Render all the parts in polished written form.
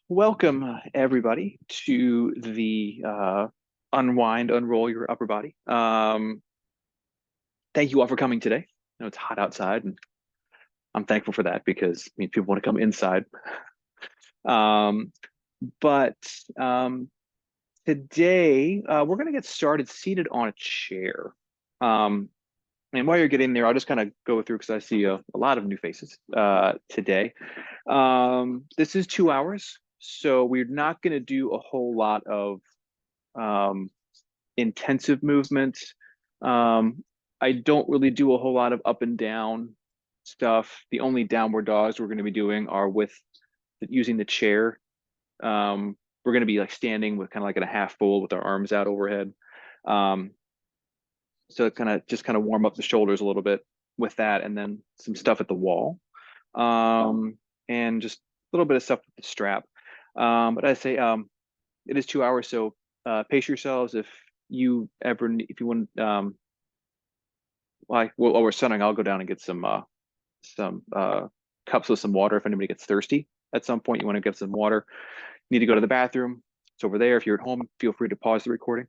Welcome, everybody, to the Unwind, Unroll Your Upper Body. Thank you all for coming today. I know it's hot outside, and I'm thankful for that because it means people want to come inside. Um, but Today, we're going to get started seated on a chair. Um, and while you're getting there, I'll just kind of go through because I see a lot of new faces today. This is 2 hours, so we're not going to do a whole lot of um, intensive movements. I don't really do a whole lot of up and down stuff. The only downward dogs we're going to be doing are with using the chair. We're going to be like standing with kind of like in a half fold with our arms out overhead. Um, so kind of warm up the shoulders a little bit with that, and then some stuff at the wall, and just a little bit of stuff with the strap. But I say it is 2 hours, so pace yourselves. If you want, while we're sunning, I'll go down and get some cups with some water if anybody gets thirsty at some point. You want to get some water. Need to go to the bathroom. It's over there. If you're at home, feel free to pause the recording.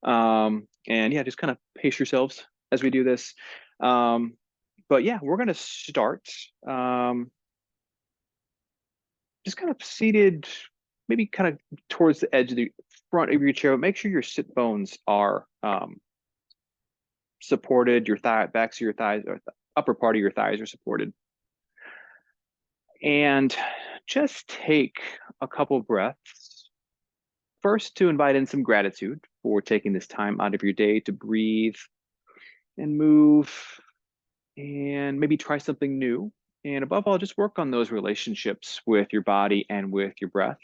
And yeah, just kind of pace yourselves as we do this. But yeah, we're going to start just kind of seated, maybe kind of towards the edge of the front of your chair. Make sure your sit bones are supported. Your backs of your thighs, or the upper part of your thighs are supported. And just take a couple breaths. First, to invite in some gratitude for taking this time out of your day to breathe and move and maybe try something new. And above all, just work on those relationships with your body and with your breath.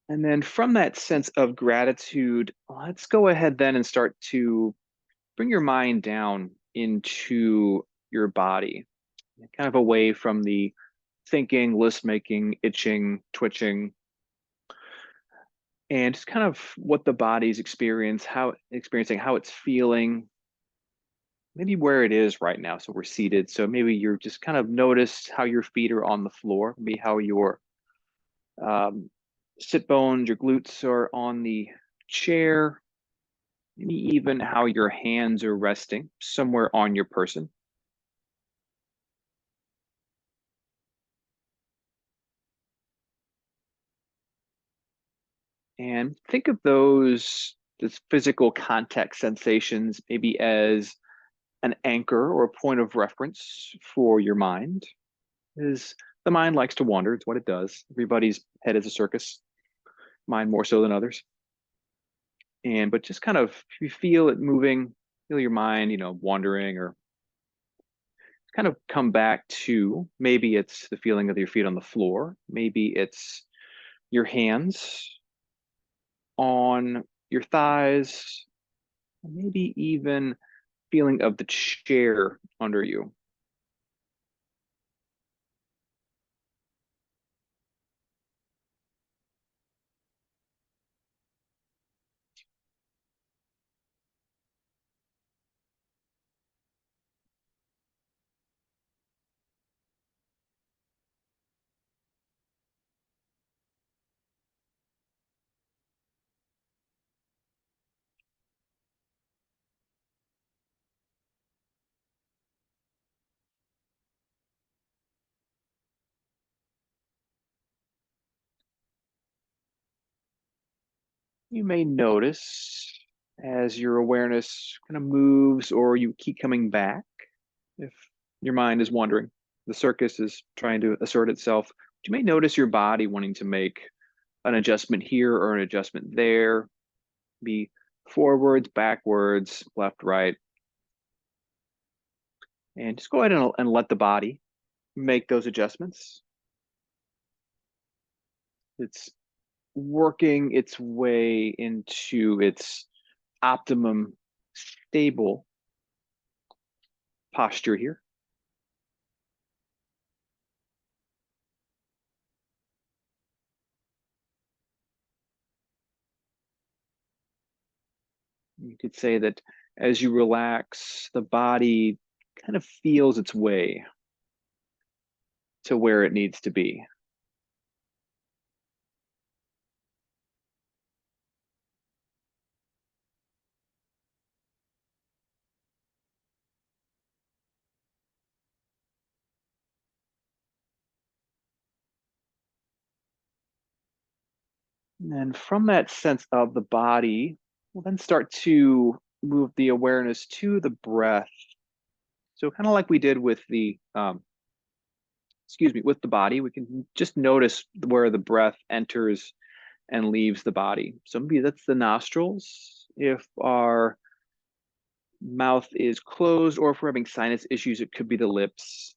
And then from that sense of gratitude, let's go ahead then and start to bring your mind down into your body, kind of away from the thinking, list making, itching, twitching, and just kind of what the body's experiencing, how it's feeling, maybe where it is right now. So we're seated. So maybe you're just kind of notice how your feet are on the floor, maybe how your um, sit bones, your glutes are on the chair, maybe even how your hands are resting somewhere on your person. And think of those physical contact sensations maybe as an anchor or a point of reference for your mind. Is the mind likes to wander, it's what it does. Everybody's head is a circus, mine more so than others. But just kind of, if you feel it moving, feel your mind, wandering, or kind of come back to, maybe it's the feeling of your feet on the floor, maybe it's your hands on your thighs, maybe even feeling of the chair under you. You may notice as your awareness kind of moves or you keep coming back, if your mind is wandering, the circus is trying to assert itself. You may notice your body wanting to make an adjustment here or an adjustment there, be forwards, backwards, left, right, and just go ahead and let the body make those adjustments. It's working its way into its optimum stable posture here. You could say that as you relax, the body kind of feels its way to where it needs to be. And then from that sense of the body, we'll then start to move the awareness to the breath. So kind of like we did with with the body, we can just notice where the breath enters and leaves the body. So maybe that's the nostrils. If our mouth is closed, or if we're having sinus issues, it could be the lips.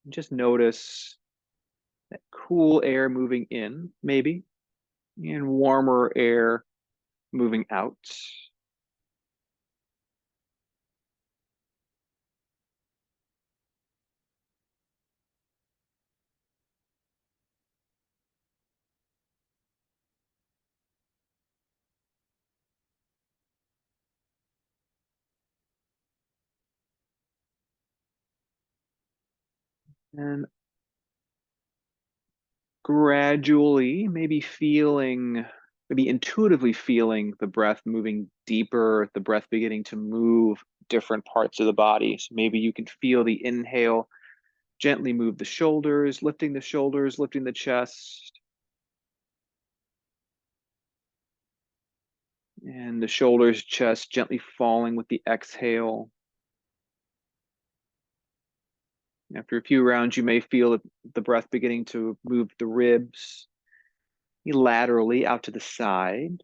Just notice that cool air moving in, maybe, and warmer air moving out. And gradually, maybe intuitively feeling the breath moving deeper, the breath beginning to move different parts of the body. So maybe you can feel the inhale gently move the shoulders, lifting the chest, and the shoulders, chest gently falling with the exhale. After a few rounds, you may feel the breath beginning to move the ribs laterally out to the side.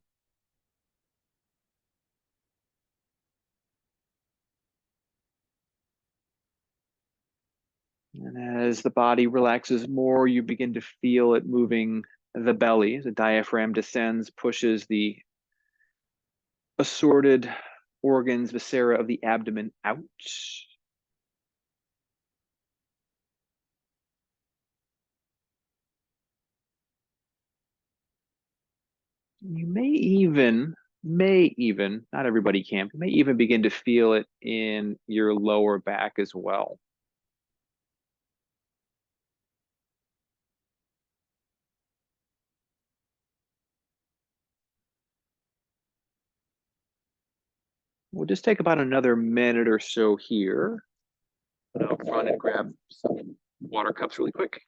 And as the body relaxes more, you begin to feel it moving the belly. The diaphragm descends, pushes the assorted organs, viscera of the abdomen out. You may even, not everybody can, but may even begin to feel it in your lower back as well. We'll just take about another minute or so here. I'll run and grab some water cups really quick.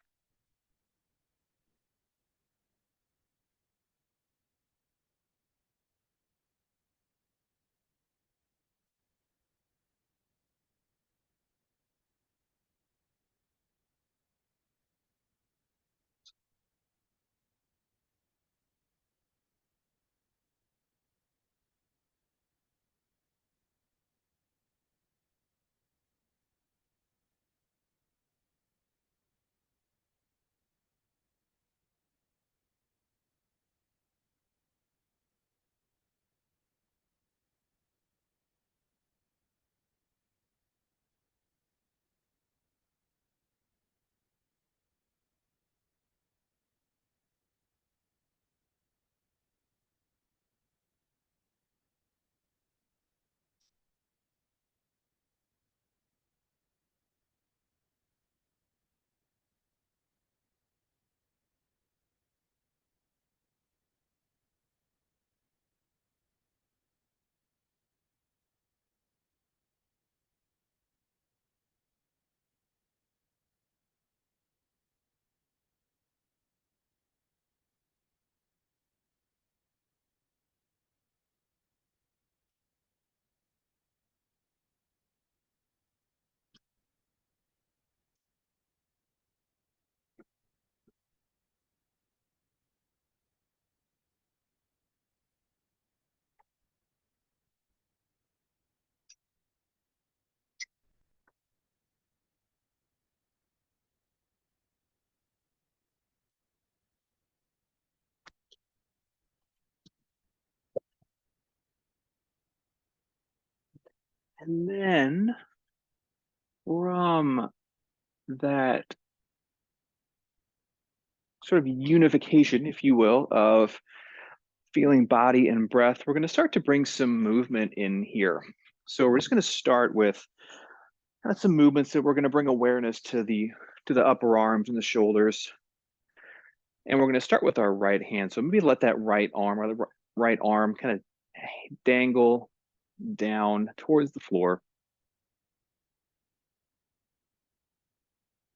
And then from that sort of unification, if you will, of feeling body and breath, we're going to start to bring some movement in here. So we're just going to start with kind of some movements that we're going to bring awareness to the upper arms and the shoulders. And we're going to start with our right hand. So maybe let that right arm or the right arm kind of dangle down towards the floor.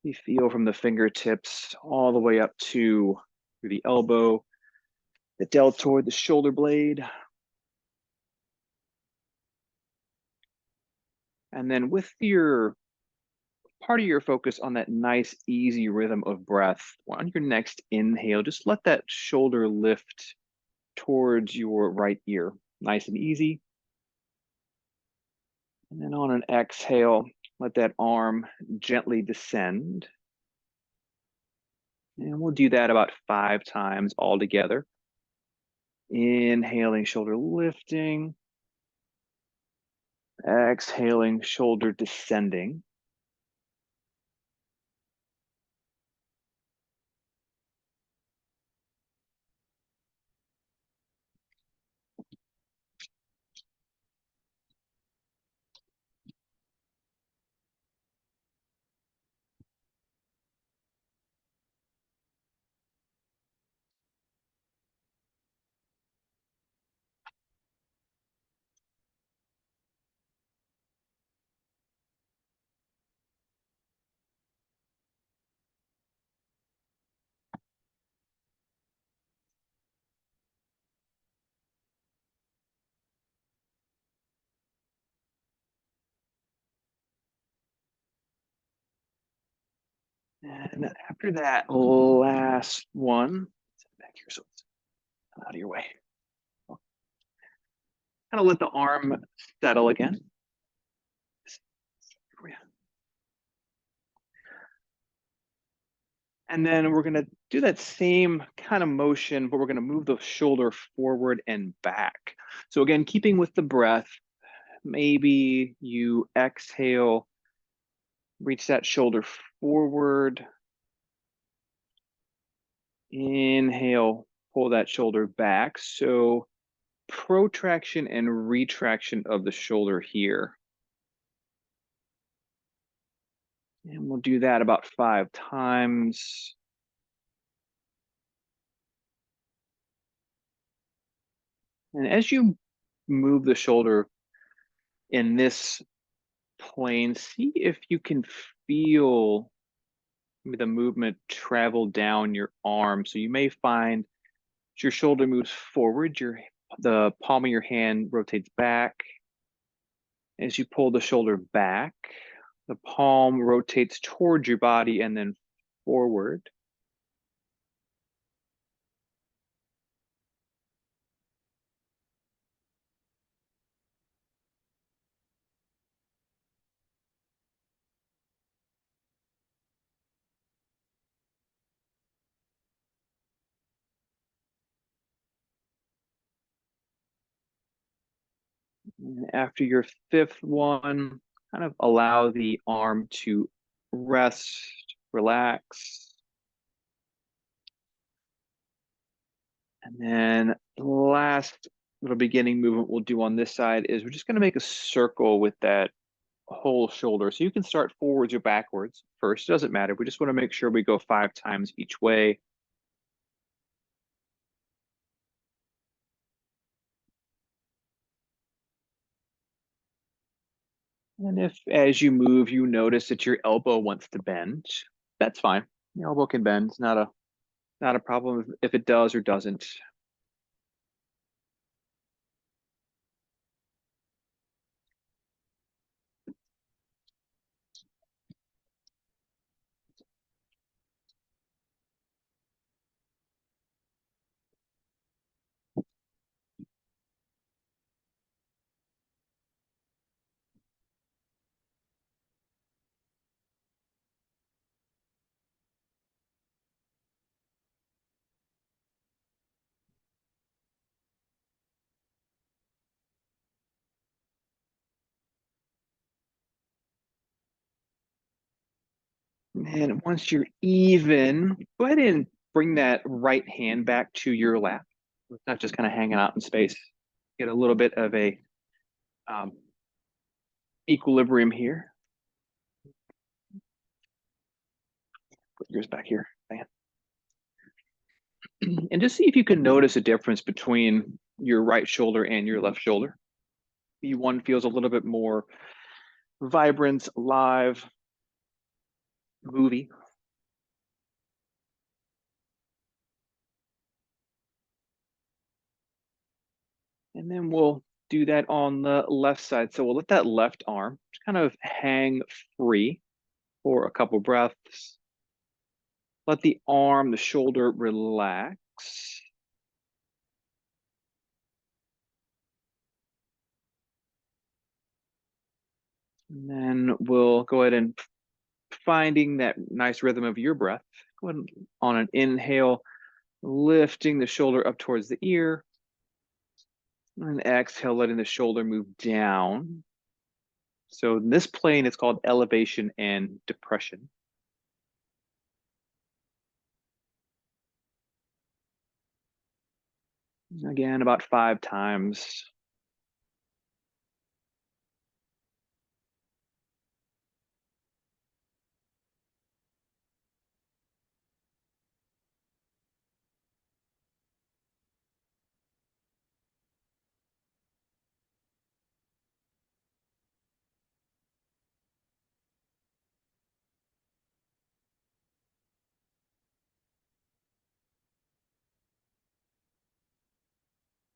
You feel from the fingertips all the way up to the elbow, the deltoid, the shoulder blade. And then with your part of your focus on that nice, easy rhythm of breath, on your next inhale, just let that shoulder lift towards your right ear. Nice and easy. And then on an exhale, let that arm gently descend. And we'll do that about 5 times all together. Inhaling, shoulder lifting. Exhaling, shoulder descending. And after that last one, back here so it's out of your way. Kind of let the arm settle again. And then we're going to do that same kind of motion, but we're going to move the shoulder forward and back. So again, keeping with the breath, maybe you exhale, reach that shoulder forward. Inhale, pull that shoulder back. So protraction and retraction of the shoulder here. And we'll do that about 5 times. And as you move the shoulder in this plane, see if you can feel the movement travel down your arm. So you may find as your shoulder moves forward, the palm of your hand rotates back. As you pull the shoulder back, the palm rotates towards your body and then forward. And after your 5th one, kind of allow the arm to rest, relax. And then the last little beginning movement we'll do on this side is we're just going to make a circle with that whole shoulder. So you can start forwards or backwards first, doesn't matter. We just want to make sure we go 5 times each way. And if as you move, you notice that your elbow wants to bend, that's fine. Your elbow can bend. It's not a problem if it does or doesn't. And once you're even, go ahead and bring that right hand back to your lap. It's not just kind of hanging out in space. Get a little bit of a um, equilibrium here. Put yours back here, man. And just see if you can notice a difference between your right shoulder and your left shoulder. One feels a little bit more vibrant, alive, movie. And then we'll do that on the left side. So we'll let that left arm just kind of hang free for a couple breaths. Let the arm, the shoulder relax. And then we'll go ahead and finding that nice rhythm of your breath. Go ahead and on an inhale, lifting the shoulder up towards the ear. And exhale, letting the shoulder move down. So in this plane, it's called elevation and depression. Again, about 5 times.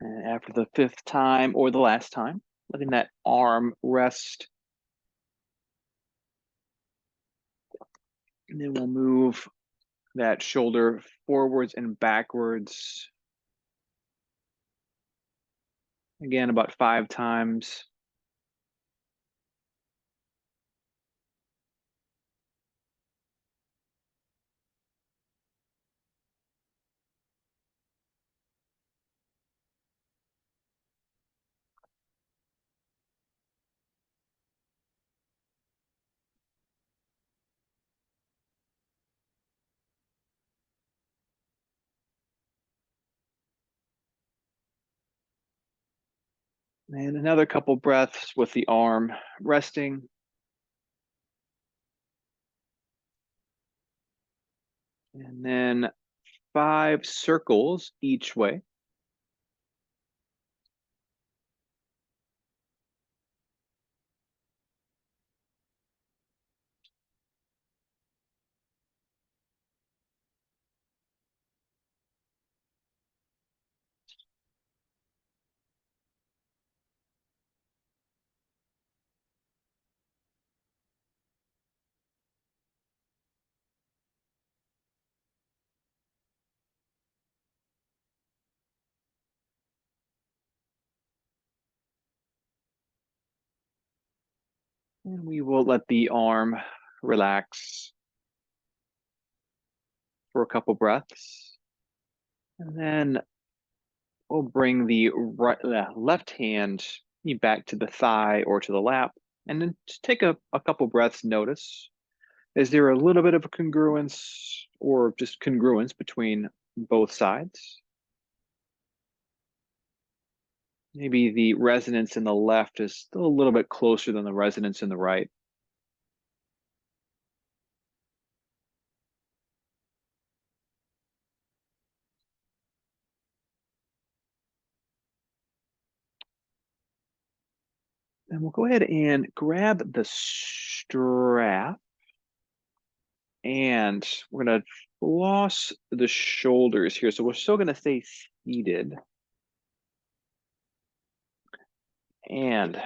And after the 5th time or the last time, letting that arm rest. And then we'll move that shoulder forwards and backwards. Again, about 5 times. And another couple breaths with the arm resting. And then 5 circles each way. And we will let the arm relax for a couple breaths. And then we'll bring the left hand back to the thigh or to the lap. And then just take a couple breaths, notice. Is there a little bit of a congruence or just congruence between both sides? Maybe the resonance in the left is still a little bit closer than the resonance in the right. And we'll go ahead and grab the strap. And we're going to floss the shoulders here. So we're still going to stay seated. And I'm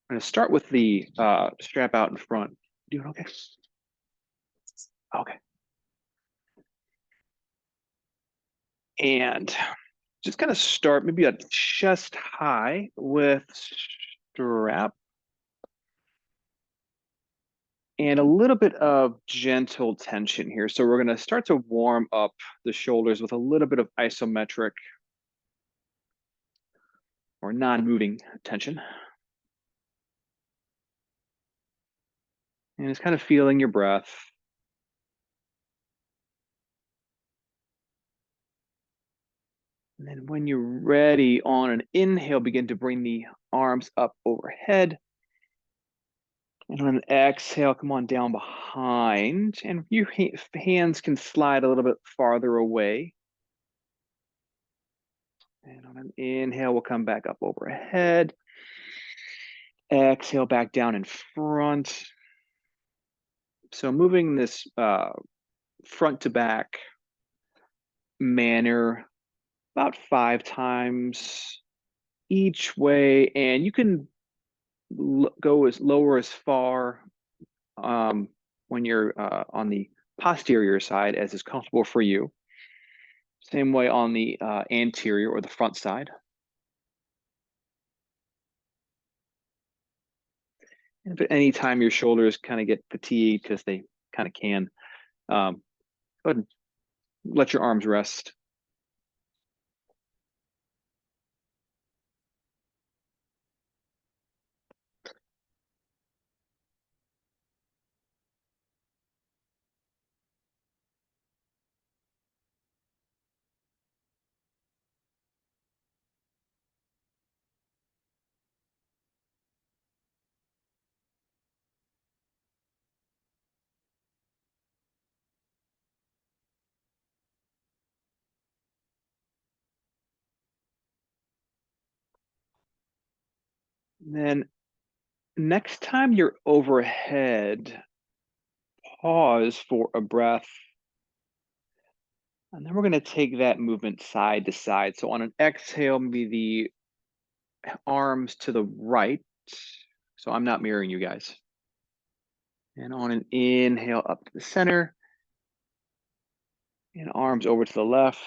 going to start with the strap out in front. Doing okay? Okay. And just kind of start maybe at chest high with strap. And a little bit of gentle tension here. So we're going to start to warm up the shoulders with a little bit of isometric or non-moving tension. And just kind of feeling your breath. And then when you're ready, on an inhale, begin to bring the arms up overhead. And on an exhale, come on down behind. And your hands can slide a little bit farther away. And on an inhale, we'll come back up overhead. Exhale back down in front. So moving this front to back manner about 5 times each way. And you can go as lower as far when you're on the posterior side as is comfortable for you. Same way on the anterior or the front side. And if at any time your shoulders kind of get fatigued, because they kind of can, go ahead and let your arms rest. And then next time you're overhead, pause for a breath. And then we're going to take that movement side to side. So on an exhale, maybe the arms to the right. So I'm not mirroring you guys. And on an inhale, up to the center. And arms over to the left.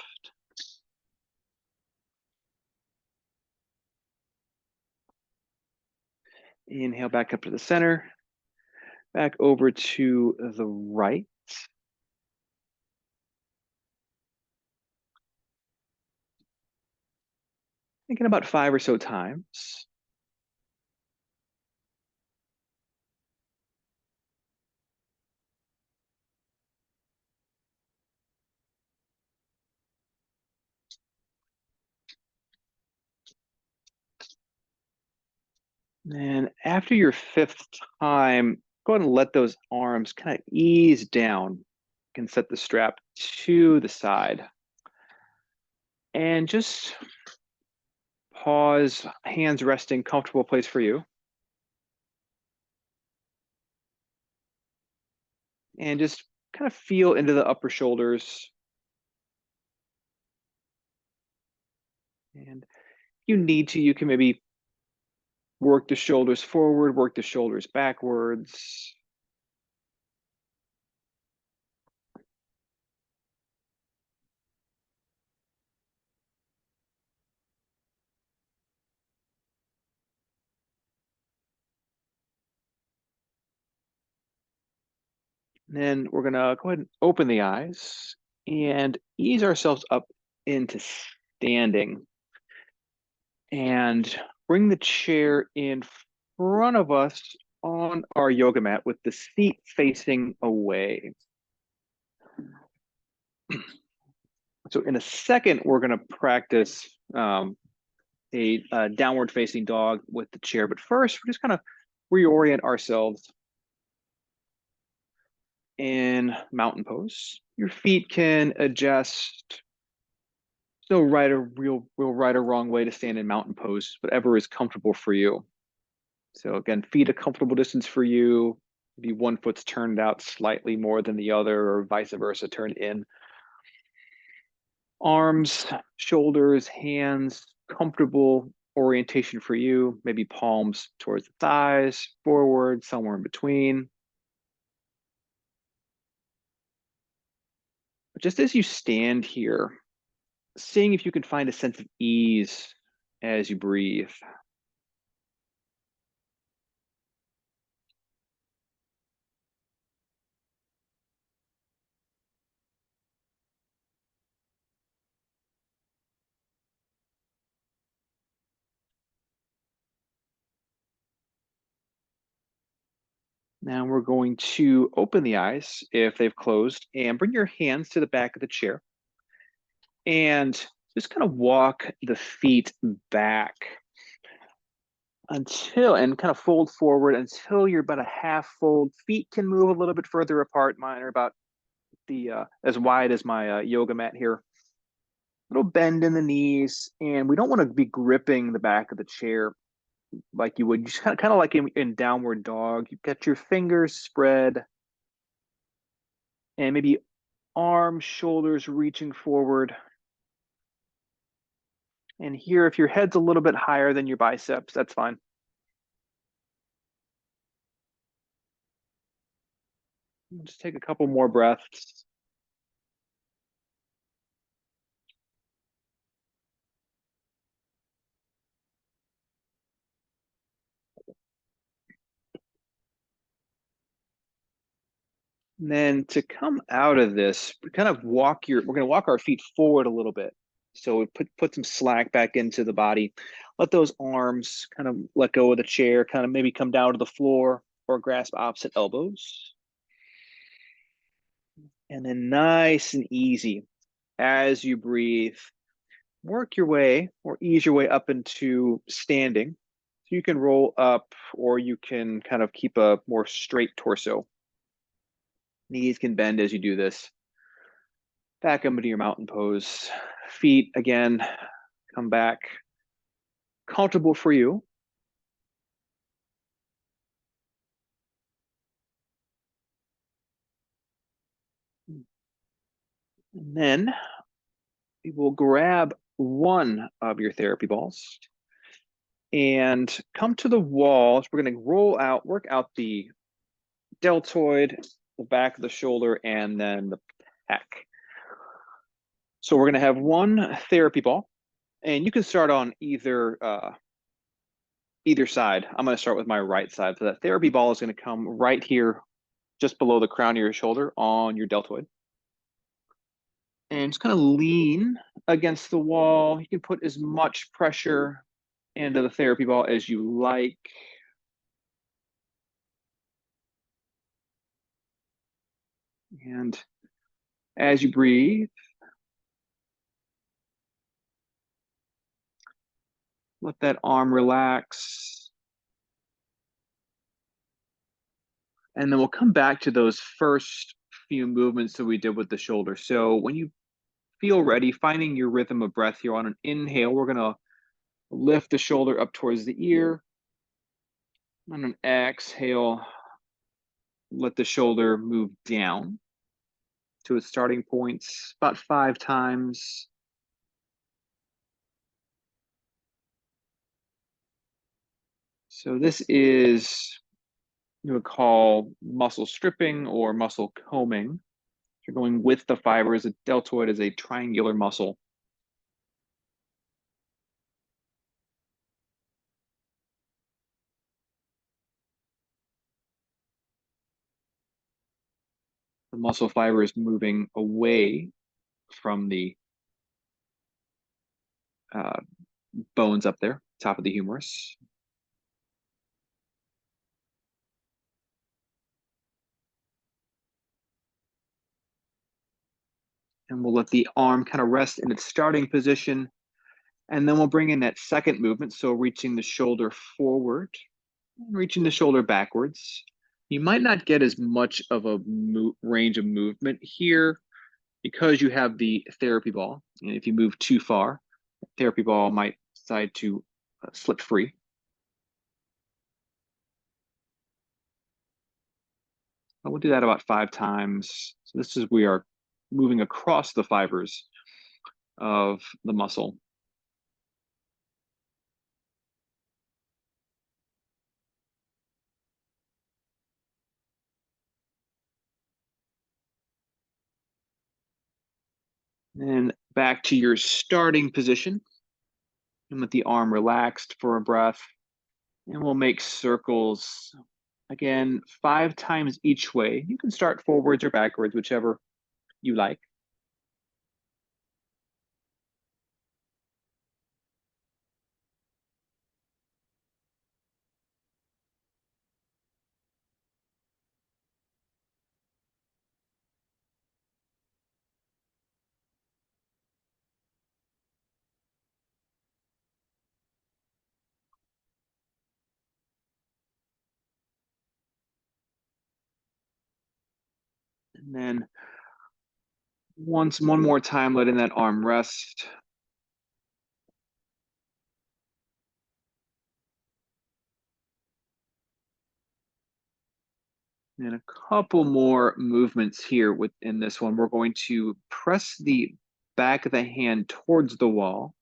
Inhale back up to the center. Back over to the right. Thinking about 5 or so times. And after your 5th time, go ahead and let those arms kind of ease down. You can set the strap to the side. And just pause, hands resting, comfortable place for you. And just kind of feel into the upper shoulders. And if you need to, you can maybe work the shoulders forward, work the shoulders backwards. And then we're gonna go ahead and open the eyes and ease ourselves up into standing. And bring the chair in front of us on our yoga mat with the seat facing away. So in a second, we're going to practice a downward facing dog with the chair. But first, we're just kind of reorient ourselves in mountain pose. Your feet can adjust. There's no real right or wrong way to stand in mountain pose, whatever is comfortable for you. So again, feet a comfortable distance for you. Maybe one foot's turned out slightly more than the other, or vice versa, turned in. Arms, shoulders, hands, comfortable orientation for you. Maybe palms towards the thighs, forward, somewhere in between. But just as you stand here, seeing if you can find a sense of ease as you breathe. Now we're going to open the eyes if they've closed and bring your hands to the back of the chair. And Just kind of walk the feet back until, and kind of fold forward until you're about a half fold. Feet can move a little bit further apart. Mine are about the as wide as my yoga mat here. Little bend in the knees, and we don't want to be gripping the back of the chair like you would. You just kind of like in downward dog. You've got your fingers spread, and maybe arms, shoulders reaching forward. And here, if your head's a little bit higher than your biceps, that's fine. Just take a couple more breaths. And then to come out of this, kind of we're going to walk our feet forward a little bit. So we put some slack back into the body. Let those arms kind of let go of the chair, kind of maybe come down to the floor or grasp opposite elbows. And then nice and easy as you breathe, work your way or ease your way up into standing. So you can roll up or you can kind of keep a more straight torso. Knees can bend as you do this. Back up into your mountain pose. Feet again, come back. Comfortable for you. And then we will grab one of your therapy balls and come to the wall. So we're going to work out the deltoid, the back of the shoulder, and then the pec. So we're going to have one therapy ball, and you can start on either side. I'm going to start with my right side. So that therapy ball is going to come right here, just below the crown of your shoulder on your deltoid. And just kind of lean against the wall. You can put as much pressure into the therapy ball as you like. And as you breathe, let that arm relax. And then we'll come back to those first few movements that we did with the shoulder. So when you feel ready, finding your rhythm of breath here on an inhale, we're going to lift the shoulder up towards the ear. On an exhale, let the shoulder move down to its starting points about 5 times. So this is you would call muscle stripping or muscle combing. If you're going with the fibers, the deltoid is a triangular muscle. The muscle fiber is moving away from the uh, bones up there, top of the humerus. And we'll let the arm kind of rest in its starting position. And then we'll bring in that second movement. So reaching the shoulder forward, reaching the shoulder backwards. You might not get as much of a range of movement here because you have the therapy ball. And if you move too far, the therapy ball might decide to slip free. But we'll do that about 5 times. So this is, we are moving across the fibers of the muscle. And back to your starting position. And let the arm relaxed for a breath. And we'll make circles, again, 5 times each way. You can start forwards or backwards, whichever you like. And then one more time, letting that arm rest. And a couple more movements here within this one. We're going to press the back of the hand towards the wall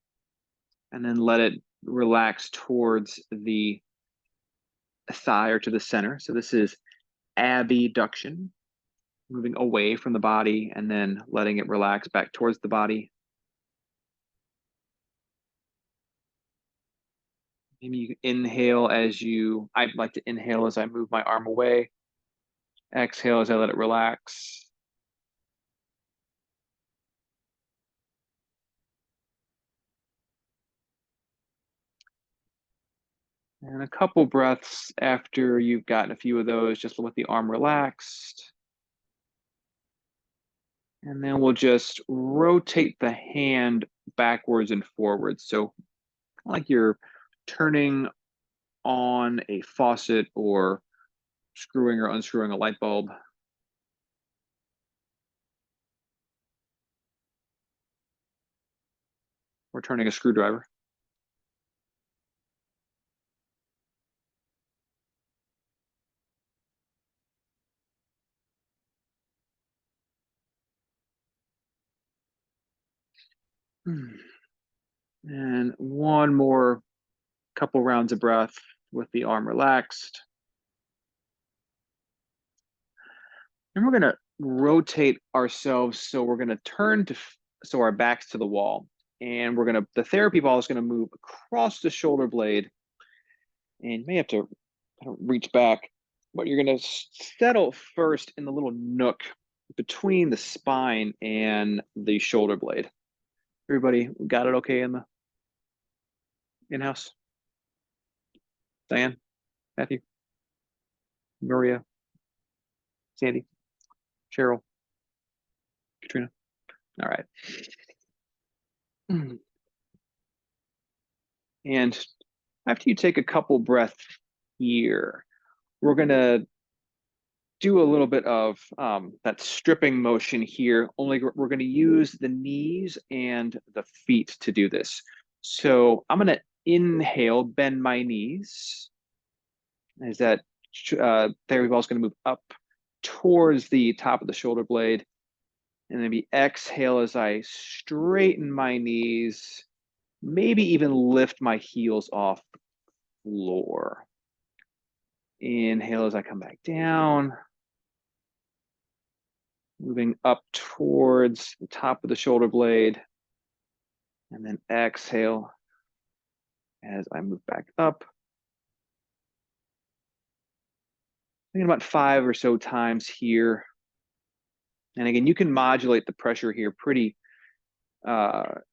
and then let it relax towards the thigh or to the center. So this is abduction, moving away from the body and then letting it relax back towards the body. Maybe you inhale I like to inhale as I move my arm away. Exhale as I let it relax. And a couple breaths after you've gotten a few of those, just with the arm relaxed. And then we'll just rotate the hand backwards and forwards. So like you're turning on a faucet or screwing or unscrewing a light bulb. Or turning a screwdriver. And one more couple rounds of breath with the arm relaxed. And we're going to rotate ourselves. So we're going to turn so our back's to the wall. And the therapy ball is going to move across the shoulder blade. And you may have to kind of reach back, but you're going to settle first in the little nook between the spine and the shoulder blade. Everybody got it okay in the in-house? Diane, Matthew, Maria, Sandy, Cheryl, Katrina. All right. And after you take a couple breaths here, we're going to do a little bit of that stripping motion here. Only we're going to use the knees and the feet to do this. So I'm going to inhale, bend my knees. As that therapy ball is going to move up towards the top of the shoulder blade. And maybe exhale as I straighten my knees, maybe even lift my heels off the floor. Inhale as I come back down, moving up towards the top of the shoulder blade. And then exhale as I move back up. Thinking about 5 or so times here. And again, you can modulate the pressure here pretty so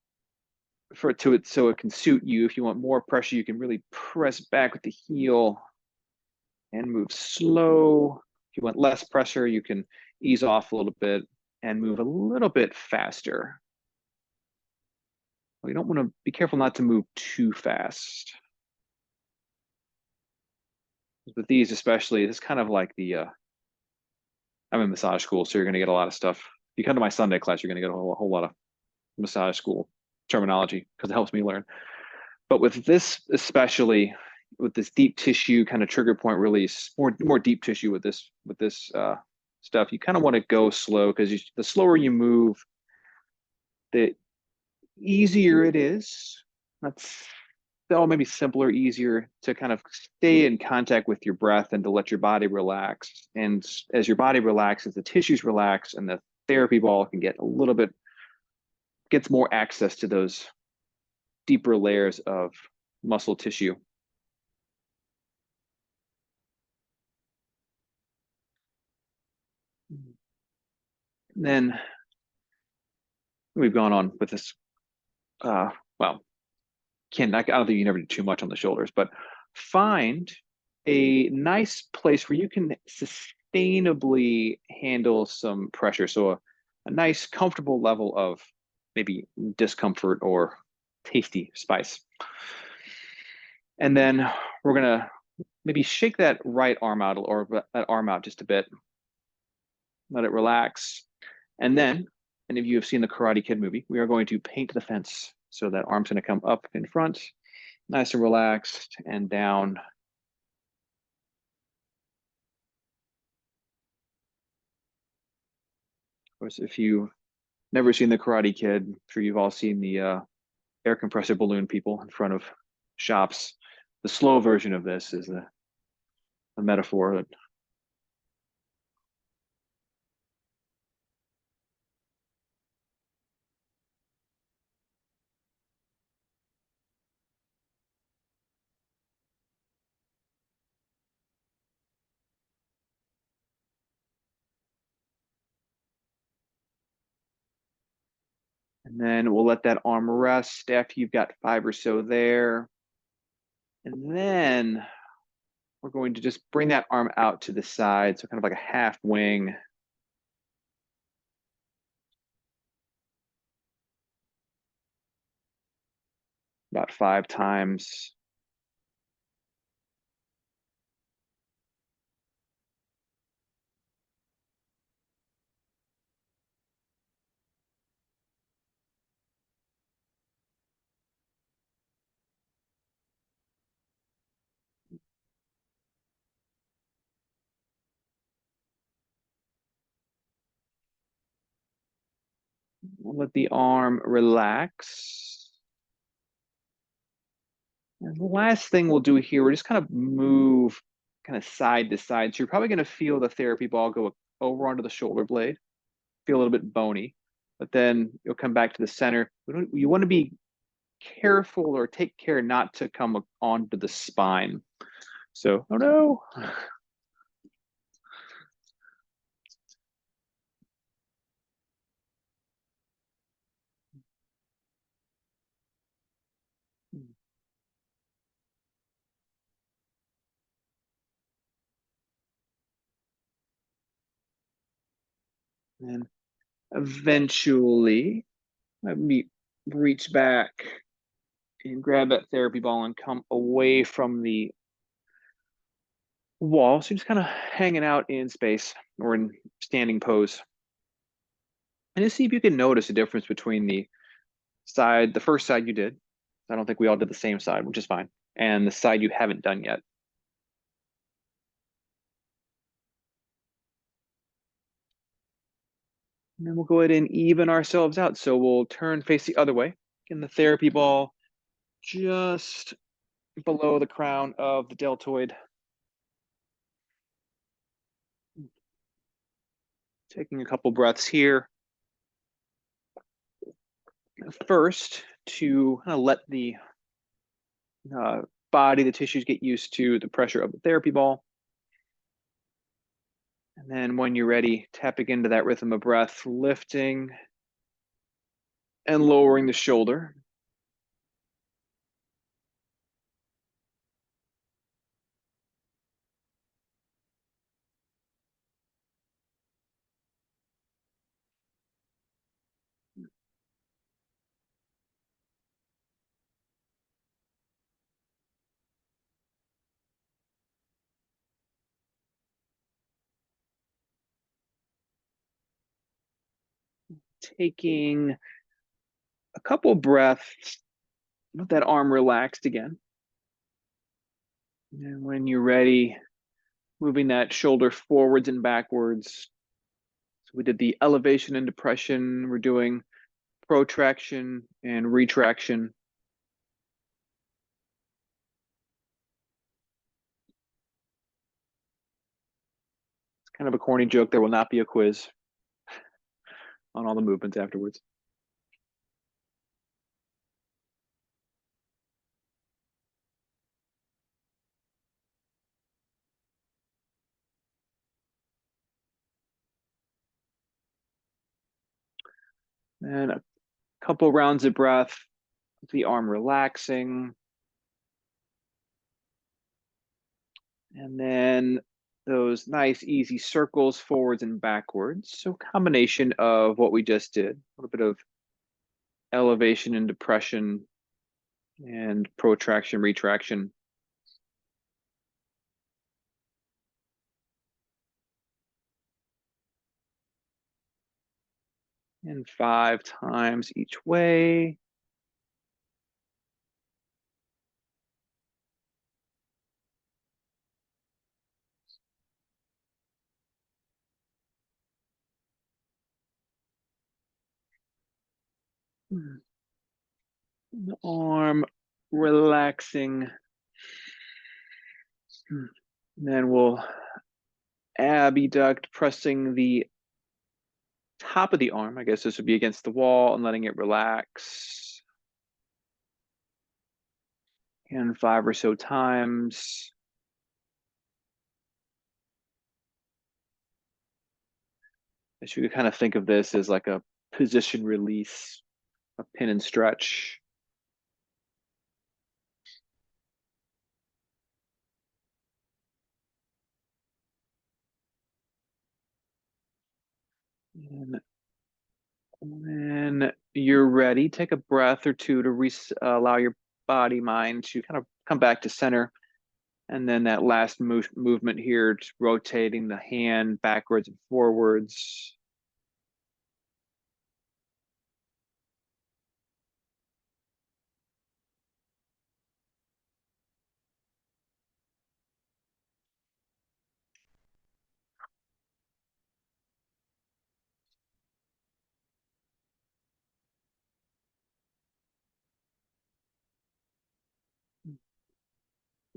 it can suit you. If you want more pressure, you can really press back with the heel and move slow. If you want less pressure, you can ease off a little bit and move a little bit faster. You don't want to be careful not to move too fast. With these especially, it's kind of like I'm in massage school, so you're going to get a lot of stuff. If you come to my Sunday class, you're going to get a whole lot of massage school terminology because it helps me learn. But with this, especially with this deep tissue kind of trigger point release, more deep tissue with this stuff, you kind of want to go slow because the slower you move, the easier it is. That's maybe simpler, easier to kind of stay in contact with your breath and to let your body relax. And as your body relaxes, the tissues relax, and the therapy ball can gets more access to those deeper layers of muscle tissue. And then we've gone on with this. Well, I don't think you never do too much on the shoulders, but find a nice place where you can sustainably handle some pressure. So a nice, comfortable level of maybe discomfort or tasty spice. And then we're gonna maybe shake that right arm out or that arm out just a bit. let it relax. And then, any of you have seen the Karate Kid movie, we are going to paint the fence. So that arm's going to come up in front, nice and relaxed, and down. Of course, if you've never seen the Karate Kid, I'm sure you've all seen the air compressor balloon people in front of shops. The slow version of this is a metaphor that and then we'll let that arm rest after you've got 5 or so there. And then we're going to just bring that arm out to the side. So kind of like a half wing. About 5 times. We'll let the arm relax. And the last thing we'll do here, we're just kind of move kind of side to side. So you're probably going to feel the therapy ball go over onto the shoulder blade, feel a little bit bony, but then you'll come back to the center. You want to be careful or take care not to come onto the spine. So, oh no. And eventually, let me reach back and grab that therapy ball and come away from the wall. So you're just kind of hanging out in space or in standing pose. And just see if you can notice a difference between the first side you did. I don't think we all did the same side, which is fine. And the side you haven't done yet. And then we'll go ahead and even ourselves out. So we'll turn face the other way. Getting the therapy ball just below the crown of the deltoid. Taking a couple breaths here. First, to kind of let the body, the tissues get used to the pressure of the therapy ball. And then when you're ready, tapping into that rhythm of breath, lifting and lowering the shoulder. Taking a couple breaths with that arm relaxed again. And when you're ready, moving that shoulder forwards and backwards. So we did the elevation and depression. We're doing protraction and retraction. It's kind of a corny joke. There will not be a quiz on all the movements afterwards. And a couple rounds of breath, the arm relaxing. And then those nice, easy circles forwards and backwards. So combination of what we just did, a little bit of elevation and depression and protraction, retraction. and 5 times each way. The arm relaxing. Then we'll abduct, pressing the top of the arm. I guess this would be against the wall and letting it relax. And 5 or so times. I should kind of think of this as like a position release, a pin and stretch. And when you're ready, take a breath or two to allow your body, mind to kind of come back to center. And then that last movement here, just rotating the hand backwards and forwards.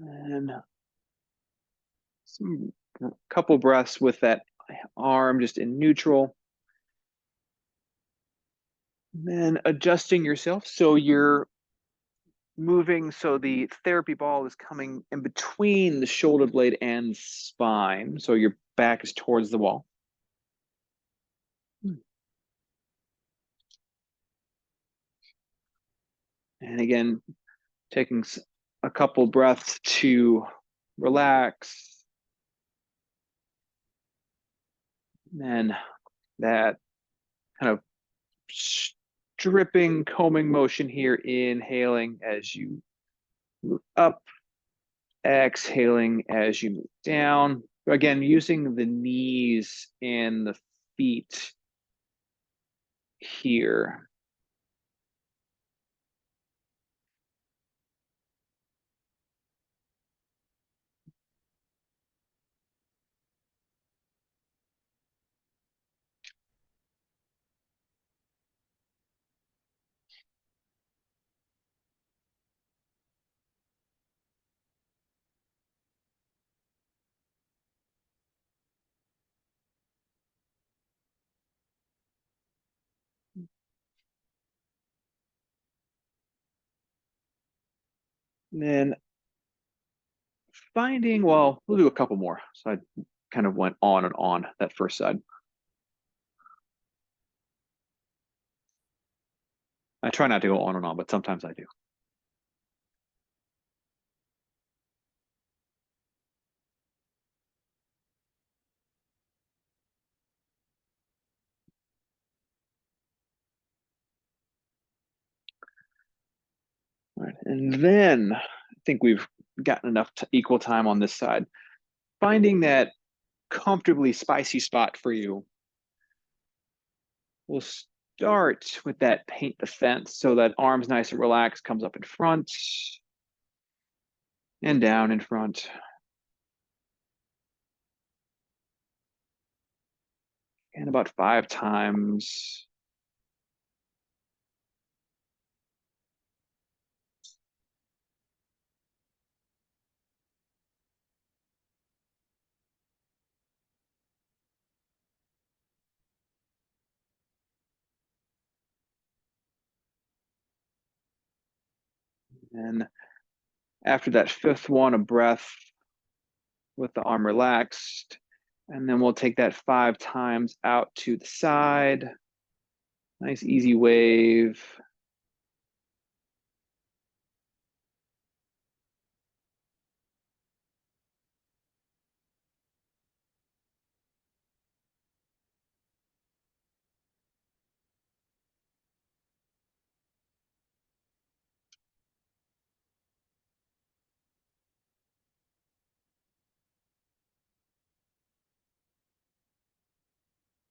And some couple breaths with that arm just in neutral. And then adjusting yourself so you're moving so the therapy ball is coming in between the shoulder blade and spine. So your back is towards the wall. And again, taking a couple breaths to relax. And that kind of stripping, combing motion here, inhaling as you move up, exhaling as you move down. Again, using the knees and the feet here. And then finding, well, we'll do a couple more. So I kind of went on and on that first side. I try not to go on and on, but sometimes I do. All right. And then I think we've gotten enough equal time on this side. Finding that comfortably spicy spot for you. We'll start with that paint the fence so that arm's nice and relaxed, comes up in front and down in front. And about 5 times. And after that fifth one, a breath with the arm relaxed. And then we'll take that 5 times out to the side. Nice easy wave.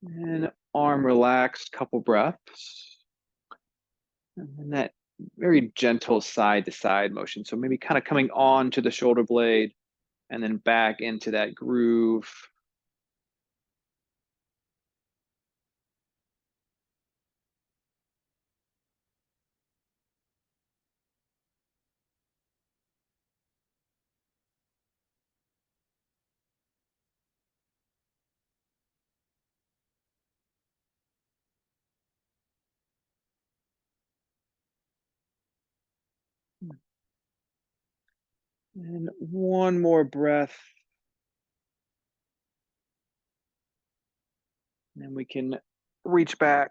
And arm relaxed, couple breaths. And then that very gentle side to side motion. So maybe kind of coming on to the shoulder blade and then back into that groove. And one more breath. And then we can reach back,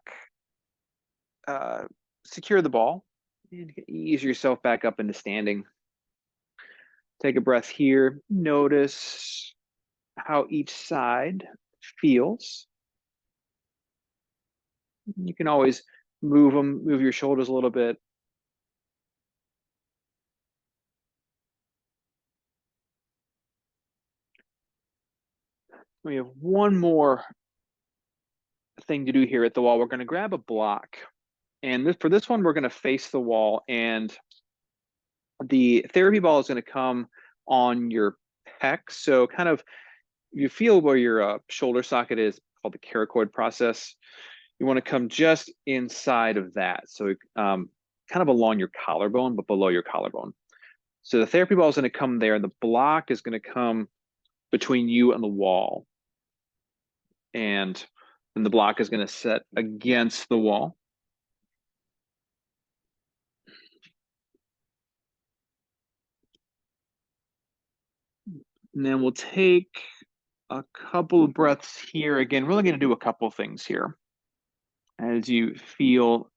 uh, secure the ball, and ease yourself back up into standing. Take a breath here. Notice how each side feels. You can always move your shoulders a little bit. We have one more thing to do here at the wall. We're going to grab a block. And for this one, we're going to face the wall. And the therapy ball is going to come on your pec. So kind of you feel where your shoulder socket is, called the coracoid process. You want to come just inside of that. So kind of along your collarbone, but below your collarbone. So the therapy ball is going to come there, and the block is going to come between you and the wall. And then the block is going to set against the wall. And then we'll take a couple of breaths here. Again, really going to do a couple things here. As you feel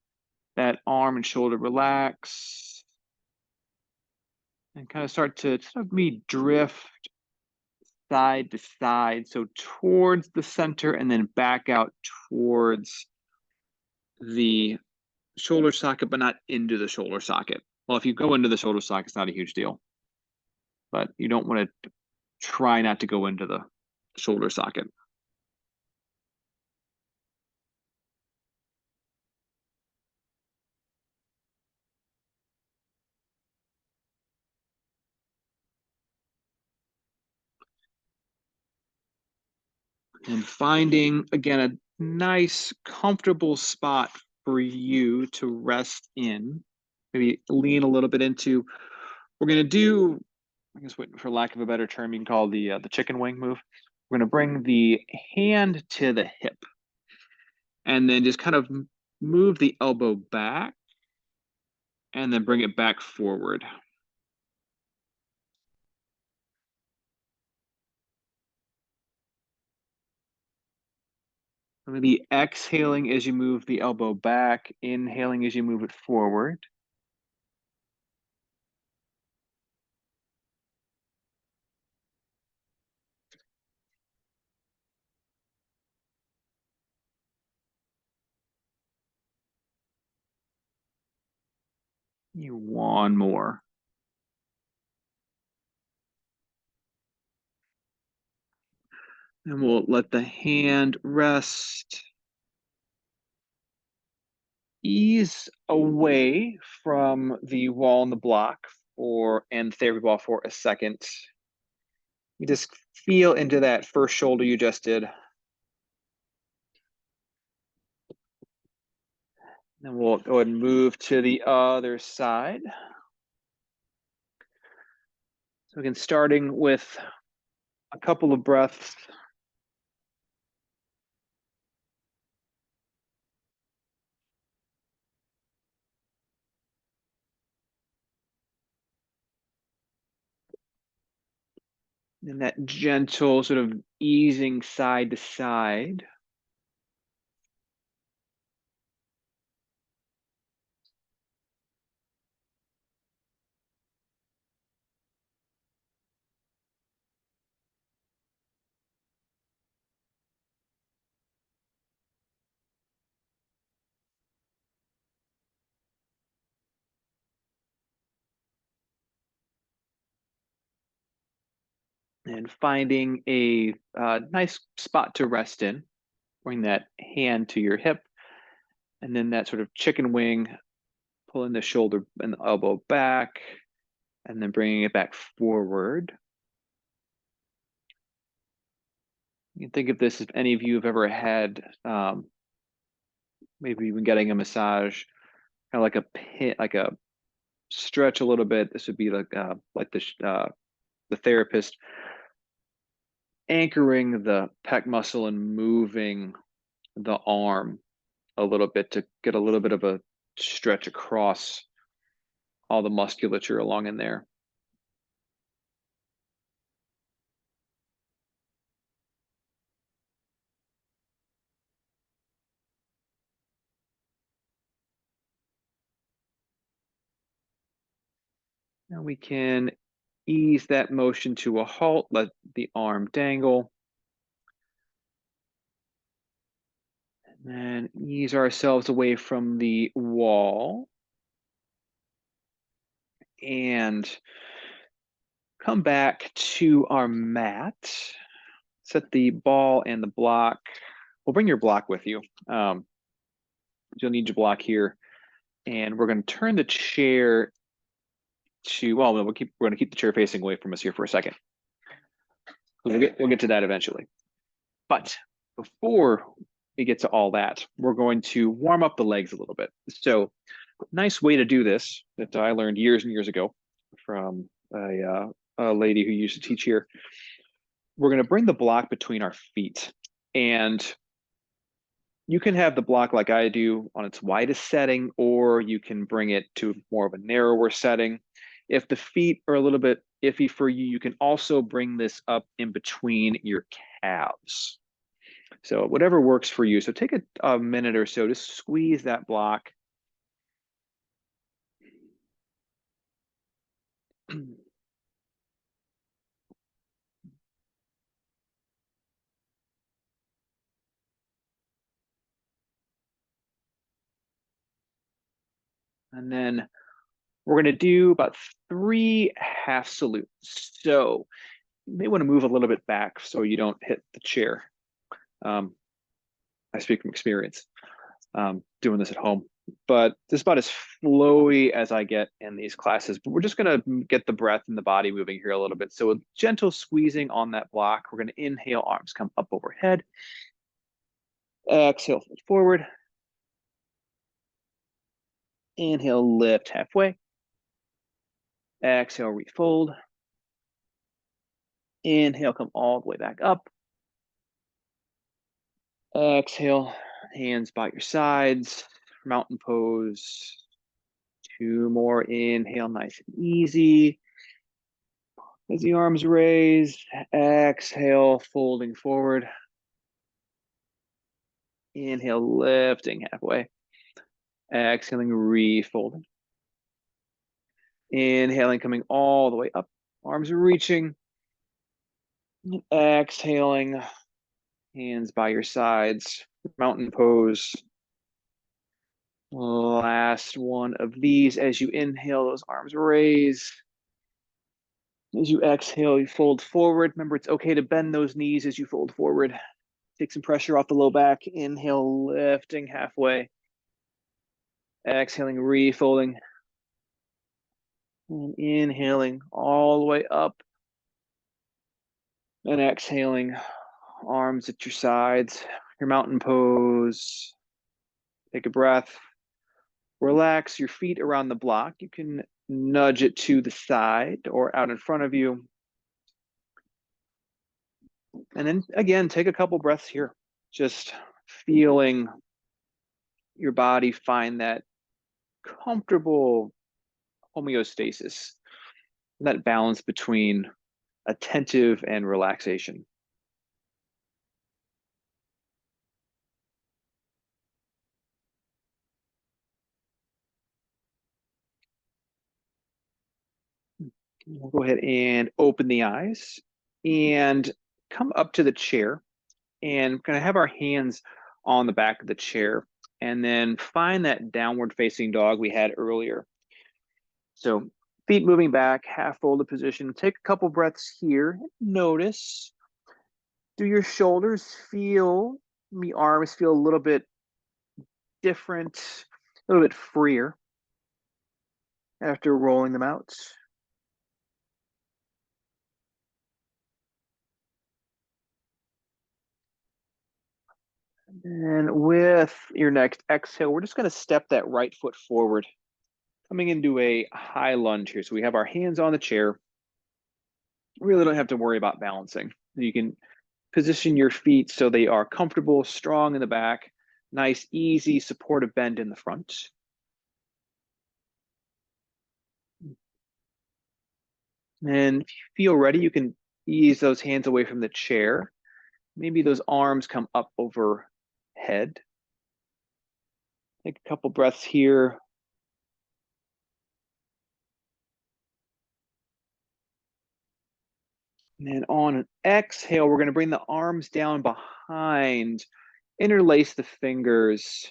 that arm and shoulder relax and kind of start to sort of me drift side to side. So towards the center and then back out towards the shoulder socket, but not into the shoulder socket. Well, if you go into the shoulder socket, it's not a huge deal, but you don't want to try not to go into the shoulder socket. And finding, again, a nice, comfortable spot for you to rest in. Maybe lean a little bit into. We're going to do, I guess, for lack of a better term, you can call the chicken wing move. We're going to bring the hand to the hip and then just kind of move the elbow back and then bring it back forward. Maybe exhaling as you move the elbow back, inhaling as you move it forward. One more. And we'll let the hand rest. Ease away from the wall and the block and therapy ball for a second. You just feel into that first shoulder you just did. Then we'll go ahead and move to the other side. So again, starting with a couple of breaths. And that gentle sort of easing side to side. And finding a nice spot to rest in. Bring that hand to your hip, and then that sort of chicken wing, pulling the shoulder and the elbow back, and then bringing it back forward. You can think of this if any of you have ever had, maybe even getting a massage, kind of like a pin, like a stretch a little bit. This would be like the therapist anchoring the pec muscle and moving the arm a little bit to get a little bit of a stretch across all the musculature along in there. Now we can ease that motion to a halt, let the arm dangle. And then ease ourselves away from the wall. And come back to our mat. Set the ball and the block. We'll bring your block with you. You'll need your block here. And we're going to turn the chair to, well, we're going to keep the chair facing away from us here for a second. We'll get to that eventually. But before we get to all that, we're going to warm up the legs a little bit. So, nice way to do this that I learned years and years ago from a lady who used to teach here. We're going to bring the block between our feet, and you can have the block like I do on its widest setting, or you can bring it to more of a narrower setting. If the feet are a little bit iffy for you, you can also bring this up in between your calves. So whatever works for you. So take a minute or so to squeeze that block. And then we're going to do about 3 half salutes. So you may want to move a little bit back so you don't hit the chair. I speak from experience doing this at home, but this is about as flowy as I get in these classes. But we're just going to get the breath and the body moving here a little bit. So a gentle squeezing on that block. We're going to inhale, arms come up overhead. Exhale, fold forward. Inhale, lift halfway. Exhale, refold. Inhale, come all the way back up. Exhale, hands by your sides, mountain pose. 2 more, inhale, nice and easy. As the arms raise, exhale, folding forward. Inhale, lifting halfway. Exhaling, refolding. Inhaling, coming all the way up. Arms are reaching. Exhaling, hands by your sides, mountain pose. Last one of these. As you inhale, those arms raise. As you exhale, you fold forward. Remember, it's okay to bend those knees as you fold forward. Take some pressure off the low back. Inhale, lifting halfway. Exhaling, refolding. And inhaling all the way up. And exhaling, arms at your sides, your mountain pose. Take a breath. Relax your feet around the block. You can nudge it to the side or out in front of you. And then again, take a couple breaths here. Just feeling your body find that comfortable homeostasis, that balance between attentive and relaxation. We'll go ahead and open the eyes and come up to the chair, and kind of have our hands on the back of the chair, and then find that downward facing dog we had earlier. So feet moving back, half folded position. Take a couple breaths here. Notice, do your shoulders feel The arms feel a little bit different, a little bit freer after rolling them out. And with your next exhale, we're just going to step that right foot forward, coming into a high lunge here. So we have our hands on the chair. We really don't have to worry about balancing. You can position your feet so they are comfortable, strong in the back, nice, easy, supportive bend in the front. And if you feel ready, you can ease those hands away from the chair. Maybe those arms come up overhead. Take a couple breaths here. And then on an exhale, we're going to bring the arms down behind, interlace the fingers.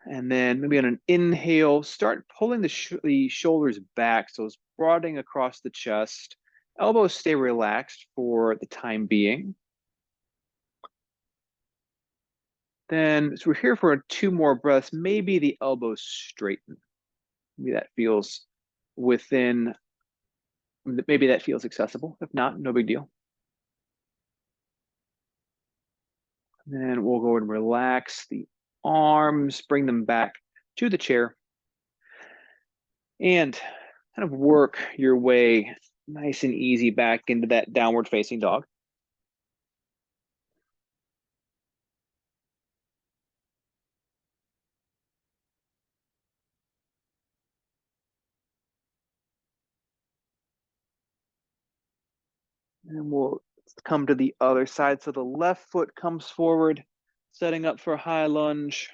And then maybe on an inhale, start pulling the shoulders back. So it's broadening across the chest. Elbows stay relaxed for the time being. Then, so we're here for 2 more breaths. Maybe the elbows straighten. Maybe that feels within, maybe that feels accessible. If not, no big deal. And then we'll go and relax the arms, bring them back to the chair, and kind of work your way nice and easy back into that downward facing dog. And we'll come to the other side. So the left foot comes forward, setting up for a high lunge.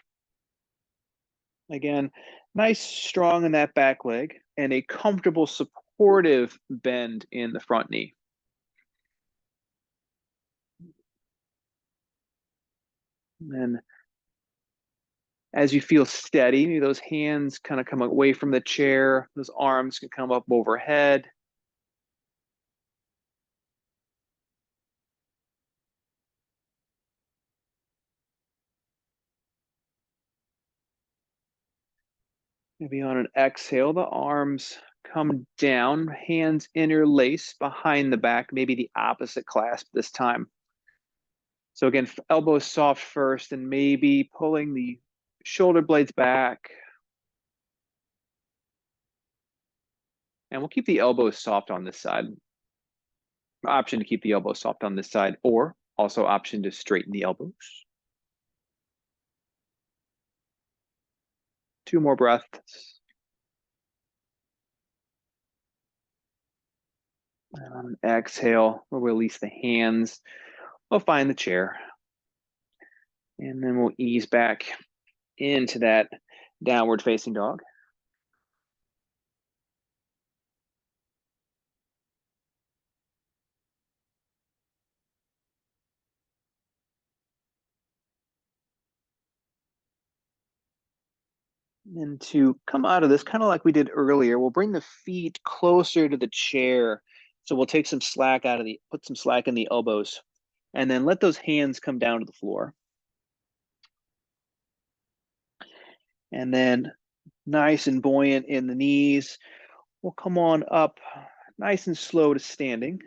Again, nice, strong in that back leg, and a comfortable, supportive bend in the front knee. And then as you feel steady, those hands kind of come away from the chair, those arms can come up overhead. Maybe on an exhale, the arms come down, hands interlace behind the back, maybe the opposite clasp this time. So again, elbows soft first, and maybe pulling the shoulder blades back. And we'll keep the elbows soft on this side. Option to keep the elbows soft on this side, or also option to straighten the elbows. 2 more breaths. And on an exhale, we'll release the hands. We'll find the chair. And then we'll ease back into that downward facing dog. And to come out of this, kind of like we did earlier, we'll bring the feet closer to the chair. So we'll take some slack out of put some slack in the elbows, and then let those hands come down to the floor. And then nice and buoyant in the knees. We'll come on up nice and slow to standing.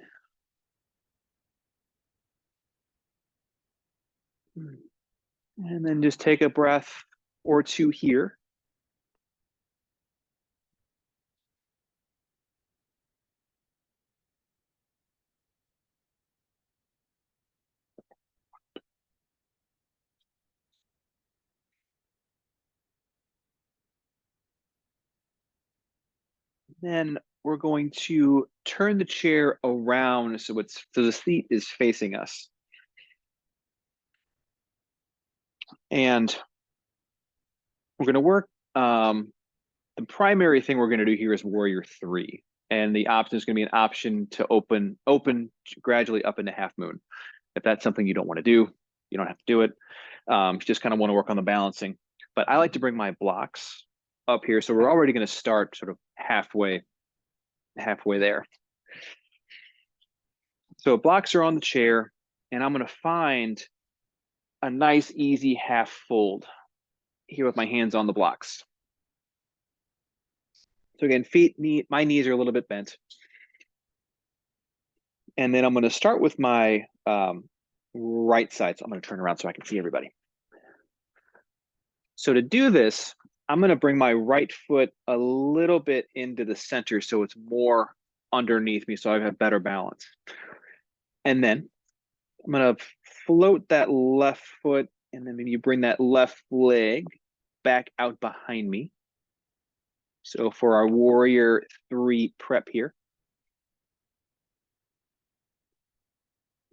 And then just take a breath or 2 here. Then we're going to turn the chair around so the seat is facing us. And we're going to work. The primary thing we're going to do here is Warrior 3, and the option is going to be an option to open gradually up into Half Moon. If that's something you don't want to do, you don't have to do it. You just kind of want to work on the balancing. But I like to bring my blocks up here, so we're already going to start sort of halfway there. So blocks are on the chair, and I'm going to find a nice, easy half fold here with my hands on the blocks. So again, my knees are a little bit bent. And then I'm going to start with my right side. So I'm going to turn around so I can see everybody. So to do this, I'm going to bring my right foot a little bit into the center so it's more underneath me so I have better balance. And then I'm going to float that left foot, and then maybe you bring that left leg back out behind me. So for our warrior 3 prep here.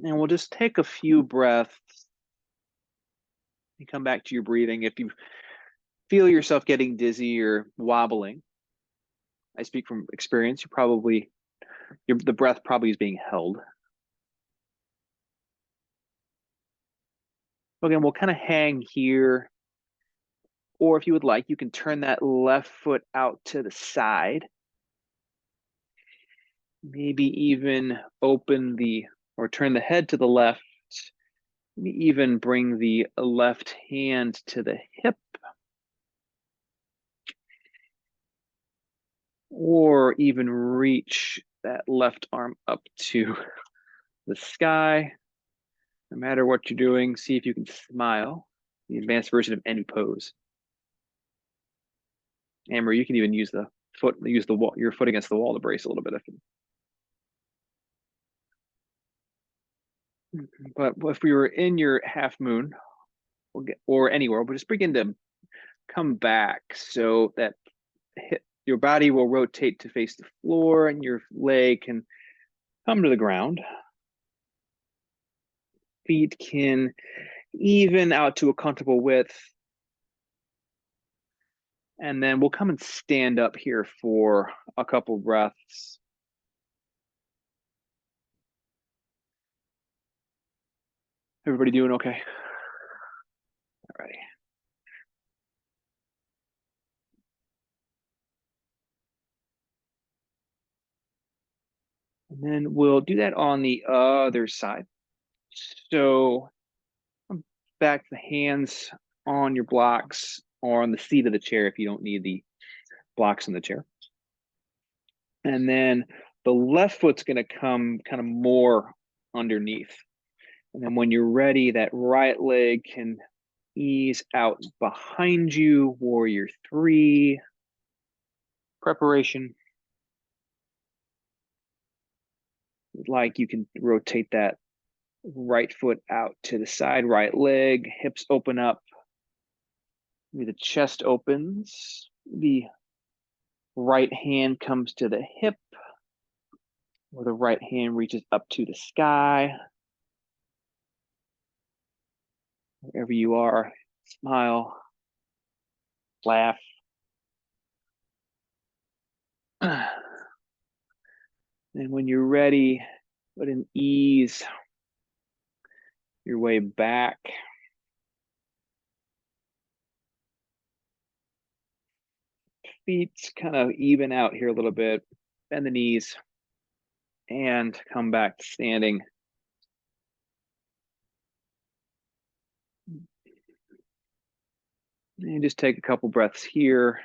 And we'll just take a few breaths and come back to your breathing. If you feel yourself getting dizzy or wobbling, I speak from experience, the breath probably is being held. Again, we'll kind of hang here. Or if you would like, you can turn that left foot out to the side. Maybe even turn the head to the left. Maybe even bring the left hand to the hip. Or even reach that left arm up to the sky. No matter what you're doing, see if you can smile. The advanced version of any pose. Amber, you can even use your foot against the wall to brace a little bit. But if we were in your half moon or anywhere, we'll just begin to come back so that your body will rotate to face the floor and your leg can come to the ground. Feet can even out to a comfortable width. And then we'll come and stand up here for a couple breaths. Everybody doing okay? All right. And then we'll do that on the other side. So back the hands on your blocks or on the seat of the chair if you don't need the blocks in the chair. And then the left foot's going to come kind of more underneath. And then when you're ready, that right leg can ease out behind you, warrior 3. Preparation. Like you can rotate that right foot out to the side, right leg, hips open up. Maybe the chest opens. The right hand comes to the hip, or the right hand reaches up to the sky. Wherever you are, smile, laugh. And when you're ready, let an ease your way back. Feet kind of even out here a little bit. Bend the knees and come back to standing. And just take a couple breaths here.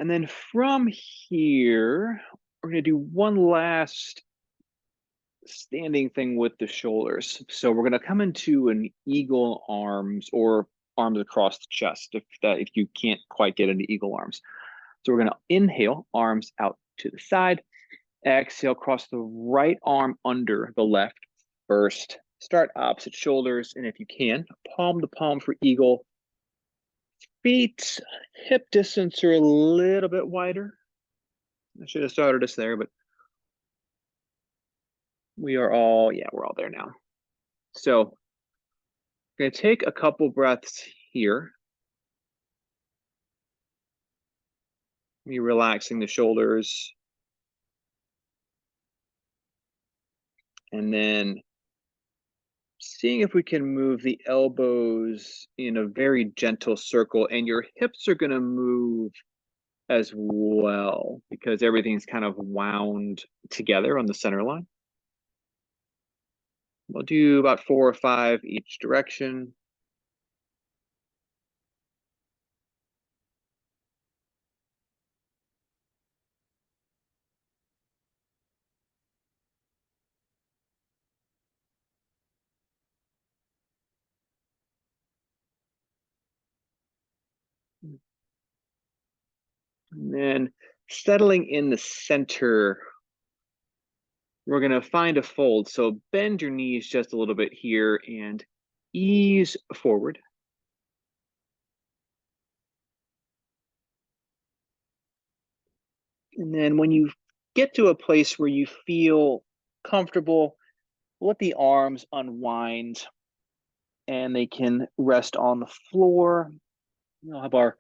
And then from here, we're going to do one last standing thing with the shoulders. So we're going to come into an eagle arms or arms across the chest if you can't quite get into eagle arms. So we're going to inhale, arms out to the side. Exhale, cross the right arm under the left first. Start opposite shoulders, and if you can, palm to palm for eagle. Feet hip distance are a little bit wider. I should have started us there, but we're all there now. So I'm going to take a couple breaths here. Me relaxing the shoulders. And then seeing if we can move the elbows in a very gentle circle, and your hips are going to move as well because everything's kind of wound together on the center line. We'll do about 4 or 5 each direction. And then settling in the center, we're going to find a fold. So bend your knees just a little bit here and ease forward. And then when you get to a place where you feel comfortable, let the arms unwind and they can rest on the floor. We'll have our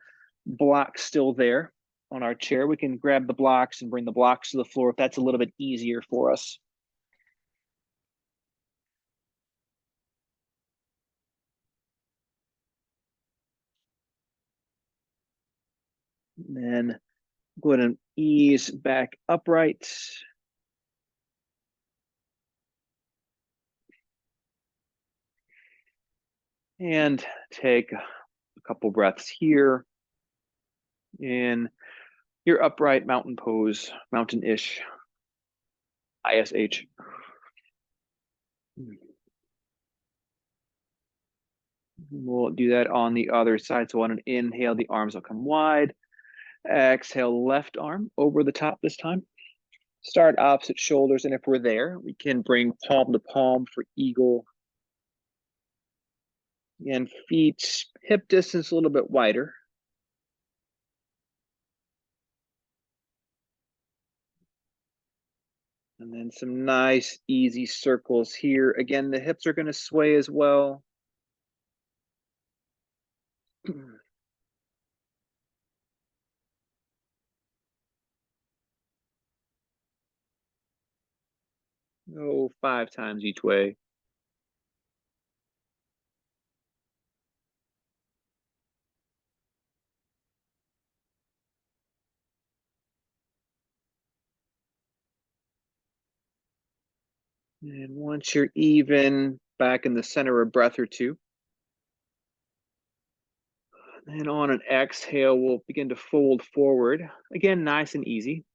blocks still there on our chair. We can grab the blocks and bring the blocks to the floor if that's a little bit easier for us. And then go ahead and ease back upright. And take a couple breaths here in your upright mountain pose, mountain-ish, ISH. We'll do that on the other side. So on an inhale, the arms will come wide. Exhale, left arm over the top this time. Start opposite shoulders, and if we're there, we can bring palm to palm for eagle. And feet hip distance a little bit wider. And then some nice, easy circles here. Again, the hips are going to sway as well. Go 5 times each way. And once you're even, back in the center, a breath or two. And on an exhale, we'll begin to fold forward. Again, nice and easy.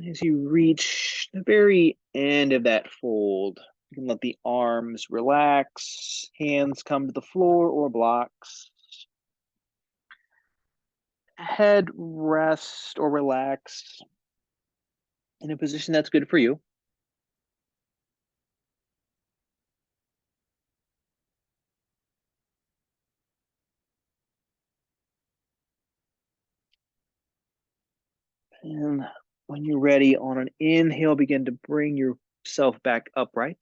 As you reach the very end of that fold, you can let the arms relax, hands come to the floor or blocks. Head rest or relax in a position that's good for you. And when you're ready, on an inhale, begin to bring yourself back upright.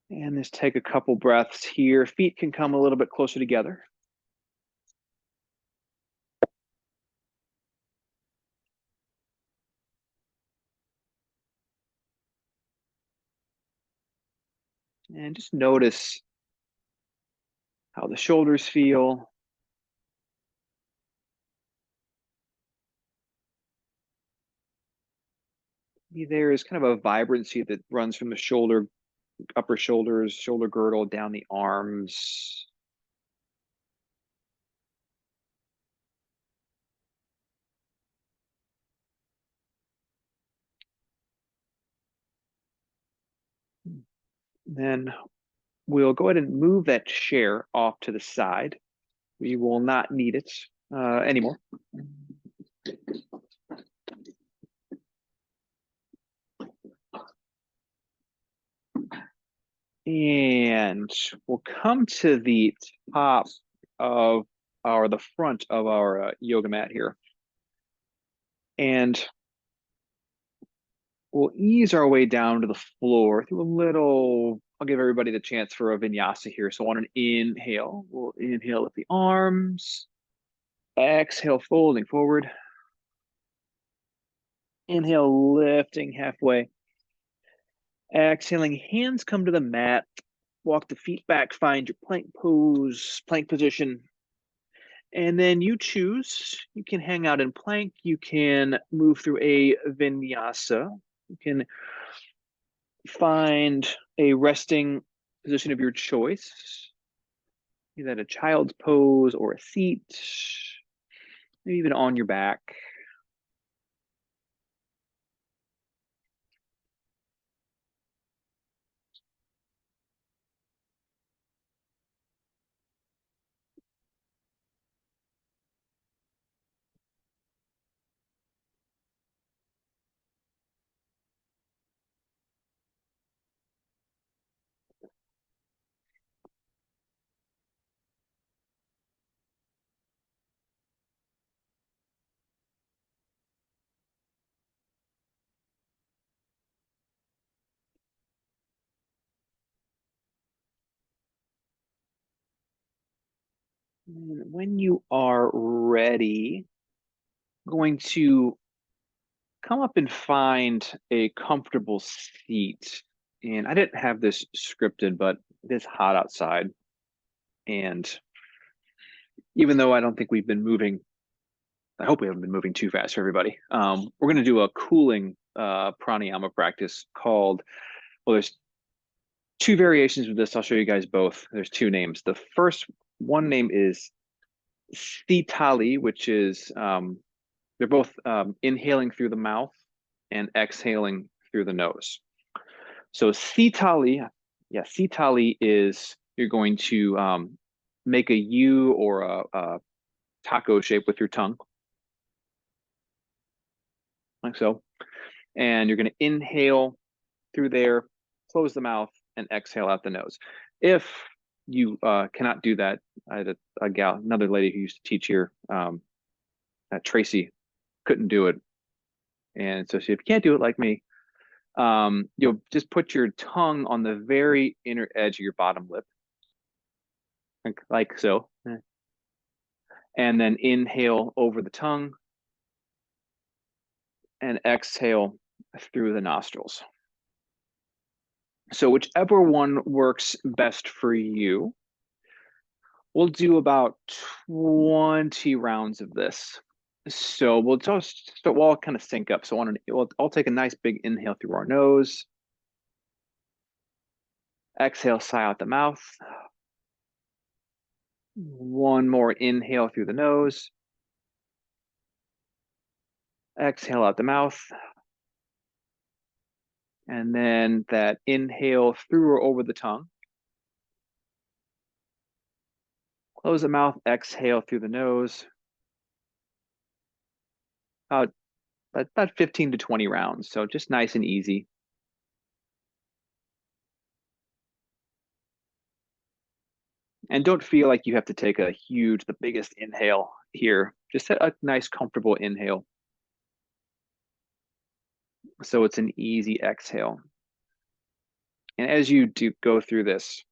And just take a couple breaths here. Feet can come a little bit closer together. And just notice how the shoulders feel. There is kind of a vibrancy that runs from the shoulder, upper shoulders, shoulder girdle, down the arms. Then we'll go ahead and move that chair off to the side. We will not need it anymore. And we'll come to the top of the front of our yoga mat here. And we'll ease our way down to the floor through a little I'll give everybody the chance for a vinyasa here. So on an inhale, we'll inhale with the arms. Exhale, folding forward. Inhale, lifting halfway. Exhaling, hands come to the mat. Walk the feet back, find your plank pose, plank position. And then you choose, you can hang out in plank, you can move through a vinyasa, you can find a resting position of your choice, either a child's pose or a seat, maybe even on your back. And when you are ready, going to come up and find a comfortable seat. And I didn't have this scripted, but it is hot outside. And even though I don't think we've been moving, I hope we haven't been moving too fast for everybody. We're going to do a cooling pranayama practice called, well, there's two variations of this. I'll show you guys both. There's two names. The first one name is Sitali, which is they're both inhaling through the mouth and exhaling through the nose. So Sitali, yeah, Sitali is you're going to make a U or a taco shape with your tongue, like so. And you're going to inhale through there, close the mouth, and exhale out the nose. If you cannot do that, I had a gal, another lady who used to teach here, Tracy, couldn't do it. And so if you can't do it like me, you'll just put your tongue on the very inner edge of your bottom lip, like so. And then inhale over the tongue and exhale through the nostrils. So whichever one works best for you. We'll do about 20 rounds of this. So we'll all kind of sync up. So I'll take a nice big inhale through our nose. Exhale, sigh out the mouth. One more inhale through the nose. Exhale out the mouth. And then that inhale through or over the tongue. Close the mouth, exhale through the nose. About 15 to 20 rounds. So just nice and easy. And don't feel like you have to take the biggest inhale here. Just a nice, comfortable inhale. So it's an easy exhale. And as you do go through this,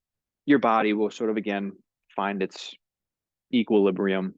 your body will sort of again find its equilibrium.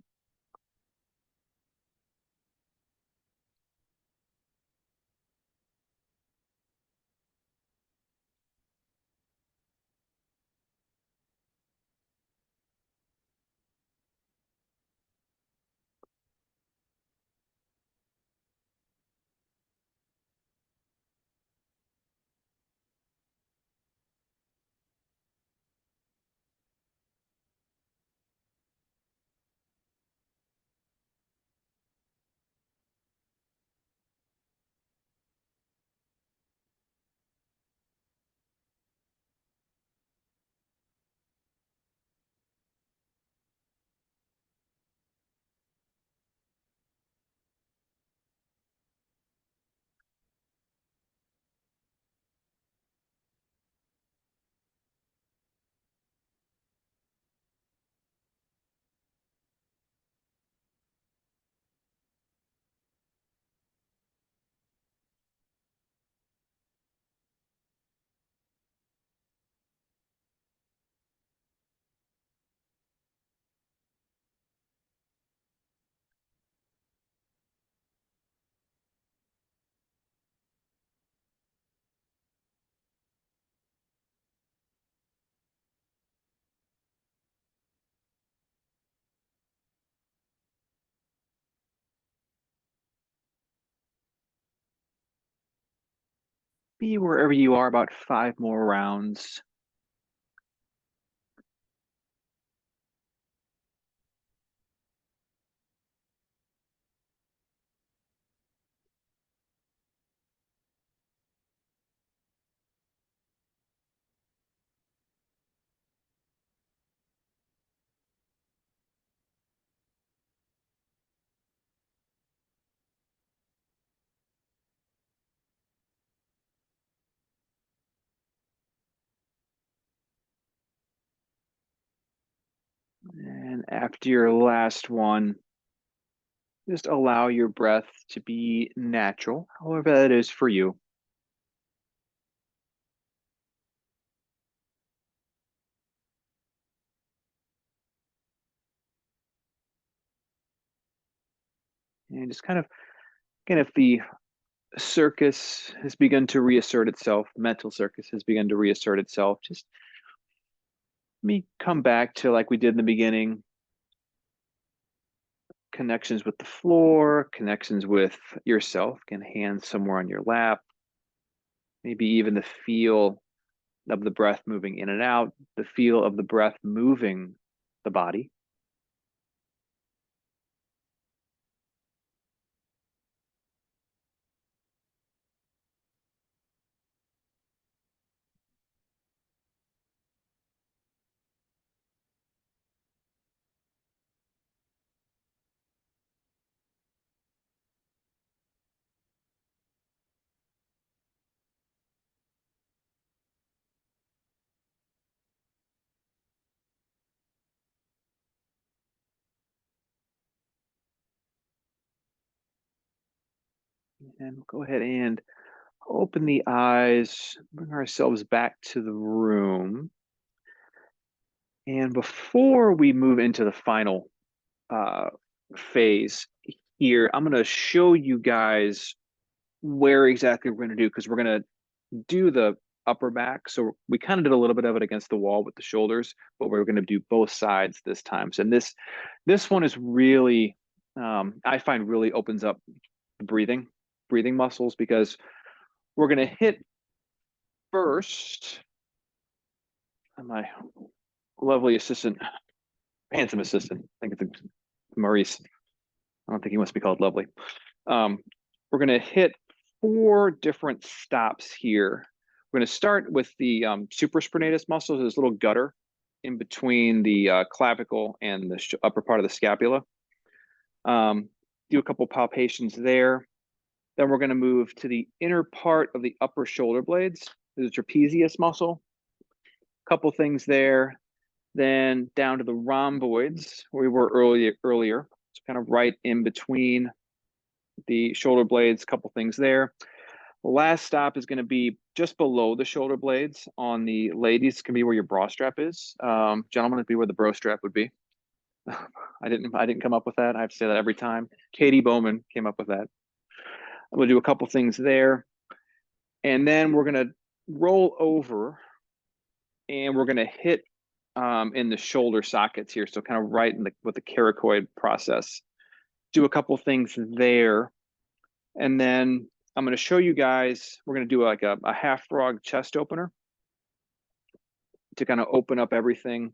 be wherever you are, about 5 more rounds. And after your last one, just allow your breath to be natural, however that is for you. And just kind of, again, if the circus has begun to reassert itself, mental circus has begun to reassert itself, just me come back to like we did in the beginning, connections with the floor, connections with yourself, can hands somewhere on your lap, maybe even the feel of the breath moving in and out, the feel of the breath moving the body. And we'll go ahead and open the eyes, bring ourselves back to the room. And before we move into the final uh, phase here, I'm going to show you guys where exactly we're going to do, because we're going to do the upper back. So we kind of did a little bit of it against the wall with the shoulders, but we're going to do both sides this time. So this one is really, I find really opens up the breathing muscles, because we're going to hit first. My lovely assistant, handsome assistant, I think it's Maurice. I don't think he must be called lovely. Um, we're going to hit 4 different stops here. We're going to start with the supraspinatus muscles, this little gutter in between the clavicle and the upper part of the scapula. Do a couple palpations there. Then we're going to move to the inner part of the upper shoulder blades, the trapezius muscle. Couple things there. Then down to the rhomboids where we were earlier. So kind of right in between the shoulder blades, couple things there. The last stop is going to be just below the shoulder blades on the ladies. Can be where your bra strap is. Gentlemen, it'd be where the bro strap would be. I didn't come up with that. I have to say that every time. Katie Bowman came up with that. I'm gonna do a couple things there, and then we're gonna roll over, and we're gonna hit in the shoulder sockets here. So kind of right in the with the coracoid process. Do a couple things there, and then I'm going to show you guys. We're going to do like a half frog chest opener to kind of open up everything,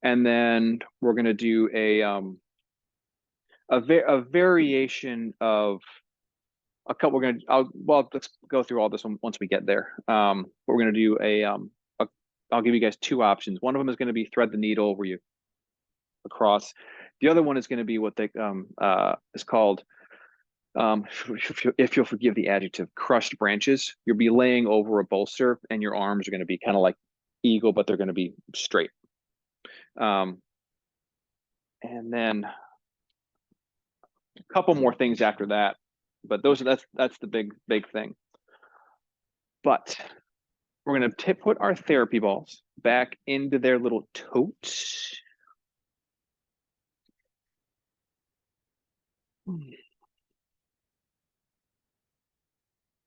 and then we're going to do a variation of a couple. We're going to well, let's go through all this one once we get there. We're going to do a I'll give you guys 2 options. One of them is going to be thread the needle where you across. The other one is going to be what they is called, if you'll forgive the adjective, crushed branches. You'll be laying over a bolster, and your arms are going to be kind of like eagle, but they're going to be straight. Um, and then a couple more things after that, but that's the big thing. But we're going to put our therapy balls back into their little totes.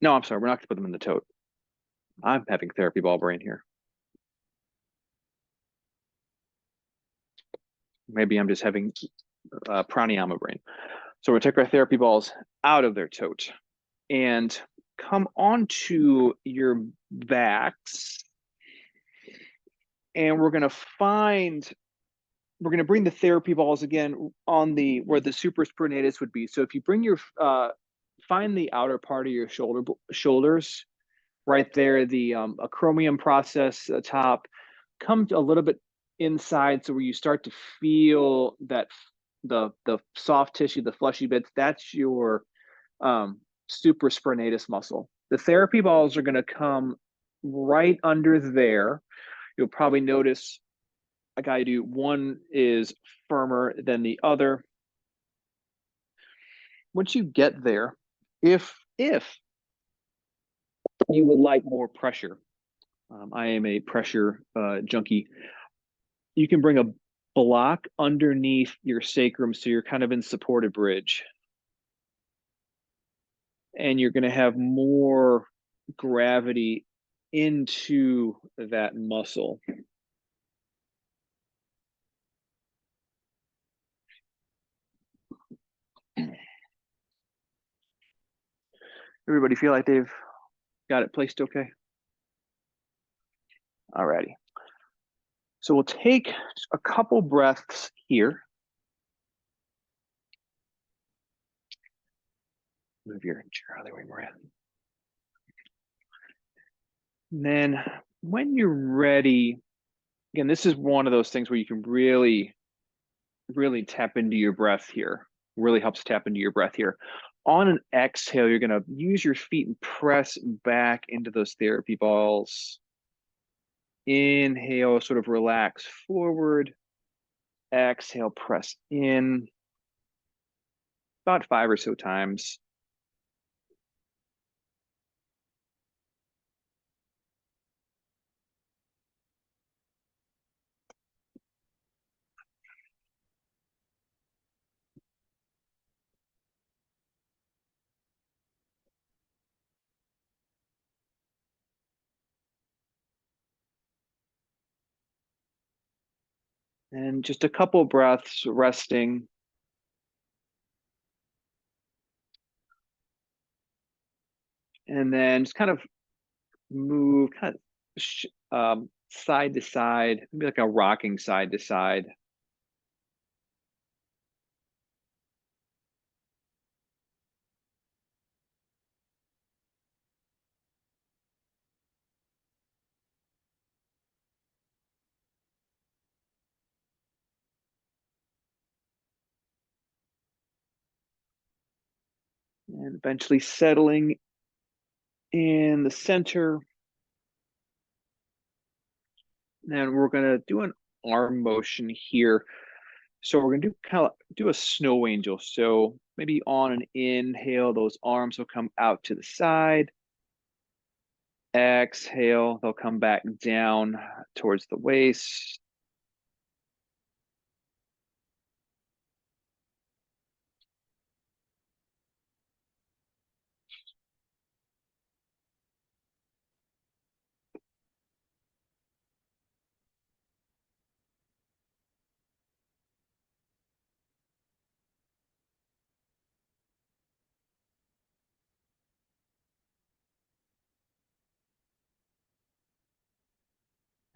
No, I'm sorry. We're not going to put them in the tote. I'm having therapy ball brain here. Maybe I'm just having pranayama brain. So we're going to take our therapy balls out of their tote. And come onto your backs, and we're going to bring the therapy balls again on the where the supraspinatus would be. So if you bring your find the outer part of your shoulders right there, the acromion process top, come a little bit inside, so where you start to feel that the soft tissue, the fleshy bits, that's your supraspinatus muscle. The therapy balls are going to come right under there. You'll probably notice like I do, one is firmer than the other. Once you get there, if you would like more pressure, I am a pressure junkie. You can bring a block underneath your sacrum, so you're kind of in supported bridge, and you're going to have more gravity into that muscle. Everybody feel like they've got it placed okay? Alrighty. So we'll take a couple breaths here. Move your chair out of the way, Maria. And then when you're ready, again, this is one of those things where you can really tap into your breath here. Really helps tap into your breath here. On an exhale, you're going to use your feet and press back into those therapy balls. Inhale, sort of relax forward. Exhale, press in. About 5 or so times. And just a couple breaths resting. And then just kind of move side to side, maybe like a rocking side to side. And eventually settling in the center. Then we're going to do an arm motion here. So we're going to do a snow angel. So maybe on an inhale, those arms will come out to the side. Exhale, they'll come back down towards the waist.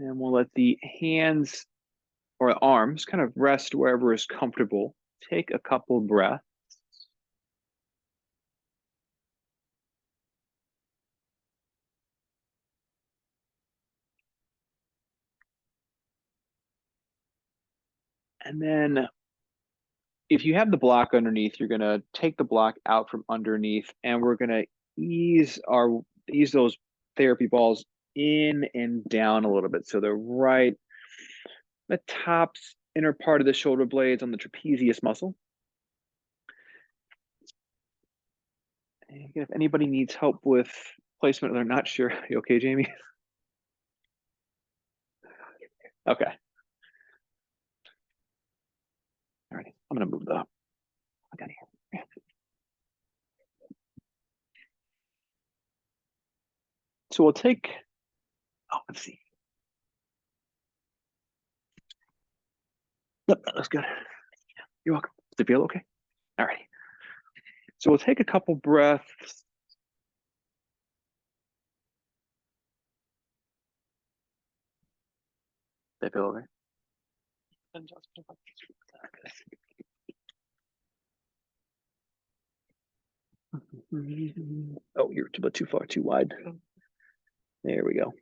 And we'll let the hands or arms kind of rest wherever is comfortable. Take a couple breaths. And then if you have the block underneath, you're going to take the block out from underneath, and we're going to ease those therapy balls in and down a little bit. So they're right the top inner part of the shoulder blades on the trapezius muscle. And again, if anybody needs help with placement, they're not sure. You okay, Jamie? Okay. All right. I'm going to move the again here. So we'll take, let's see. Yep, that looks good. You're welcome. Does it feel okay? All right. So we'll take a couple breaths They feel okay. Oh, you're too far, too wide. There we go.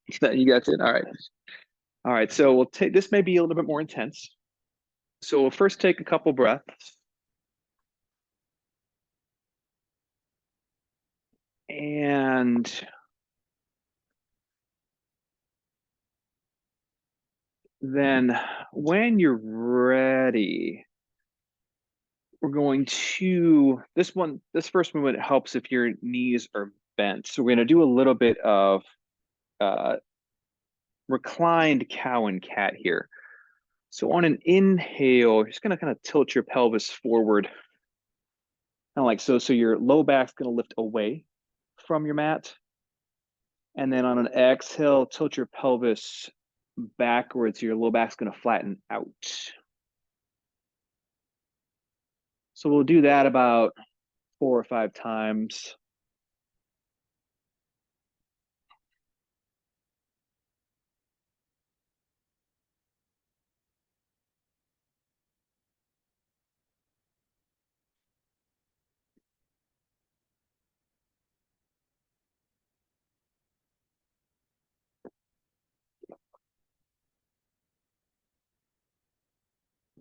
You got it. All right. All right. So we'll take this may be a little bit more intense. So we'll first take a couple breaths. And then when you're ready, we're going to this first movement helps if your knees are bent. So we're going to do a little bit of uh, reclined cow and cat here. So on an inhale, you're just going to kind of tilt your pelvis forward, kind of like so. So your low back's going to lift away from your mat. And then on an exhale, tilt your pelvis backwards. Your low back's going to flatten out. So we'll do that about 4 or 5 times.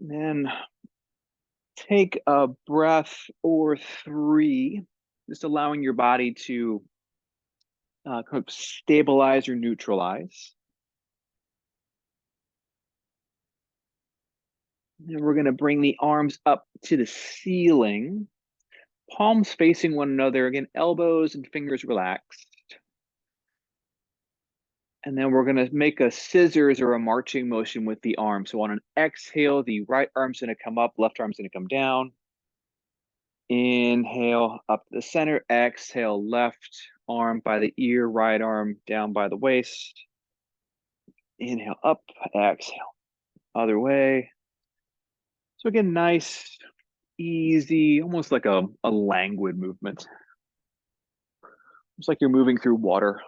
And then take a breath or 3, just allowing your body to kind of stabilize or neutralize. And we're going to bring the arms up to the ceiling, palms facing one another. Again, elbows and fingers relaxed. And then we're going to make a scissors or a marching motion with the arm. So on an exhale, the right arm's going to come up, left arm's going to come down. Inhale up to the center, exhale, left arm by the ear, right arm down by the waist. Inhale up, exhale, other way. So again, nice, easy, almost like a languid movement. It's like you're moving through water.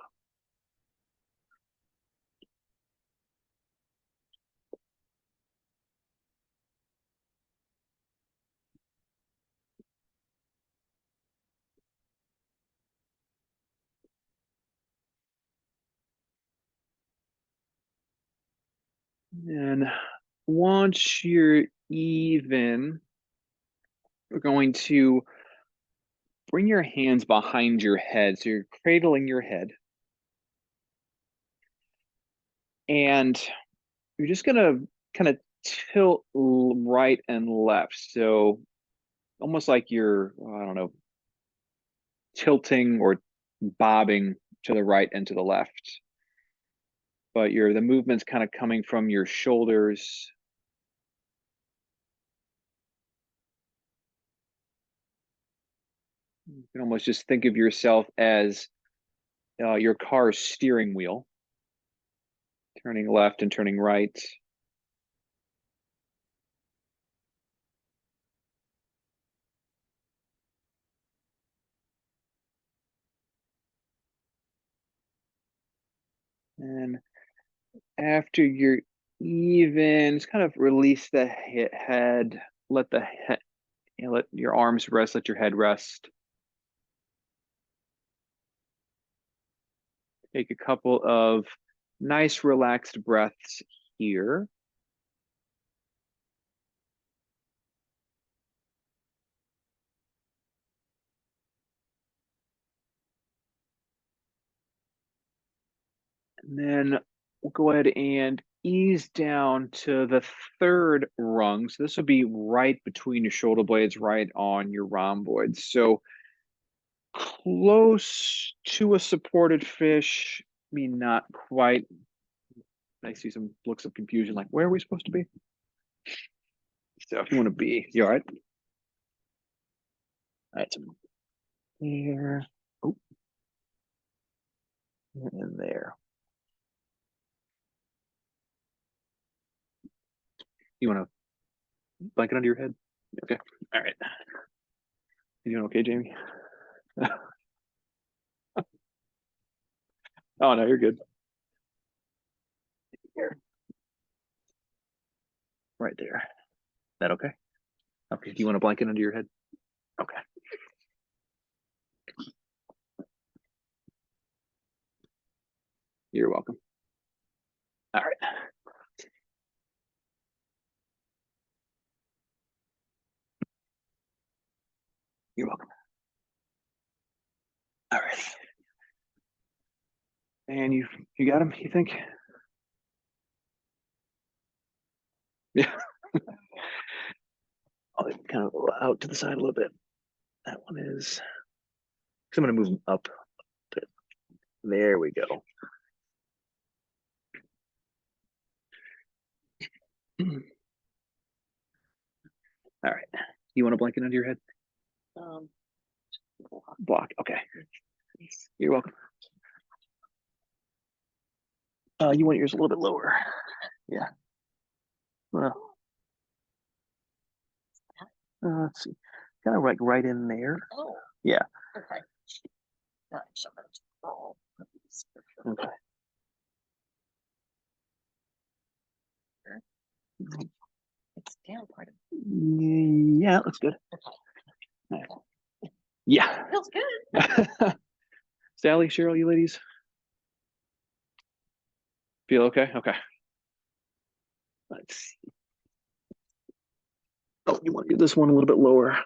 And once you're even, we're going to bring your hands behind your head. So you're cradling your head. And you're just going to kind of tilt right and left. So almost like you're, I don't know, tilting or bobbing to the right and to the left. But the movement's kind of coming from your shoulders. You can almost just think of yourself as your car's steering wheel, turning left and turning right. And after you're even, just kind of release the head, let the head, let your arms rest, let your head rest. Take a couple of nice relaxed breaths here. And then we'll go ahead and ease down to the third rung. So this would be right between your shoulder blades, right on your rhomboids. So close to a supported fish, I mean, not quite. I see some looks of confusion, like where are we supposed to be? So if you want to be, you all right? All right, so here, oh, and there. You want to blanket under your head? Okay, all right. You doing okay, Jamie? Oh no, you're good. right there. Is that okay? Okay. Do you want a blanket under your head? Okay. You're welcome. All right. You're welcome. All right. And you got him, you think? Yeah. I'll kind of go out to the side a little bit. That one is. I'm going to move them up a bit. There we go. All right. You want a blanket under your head? Block. Okay. You're welcome. You want yours a little bit lower. Yeah. Well, let's see. Kind of like right in there. Oh, Yeah. okay. Not so much. Oh, Okay. it's down part of Yeah, that looks good. okay. Yeah. Feels good. Sally, Cheryl, you ladies feel okay? Okay. Let's see. Oh, you want to do this one a little bit lower,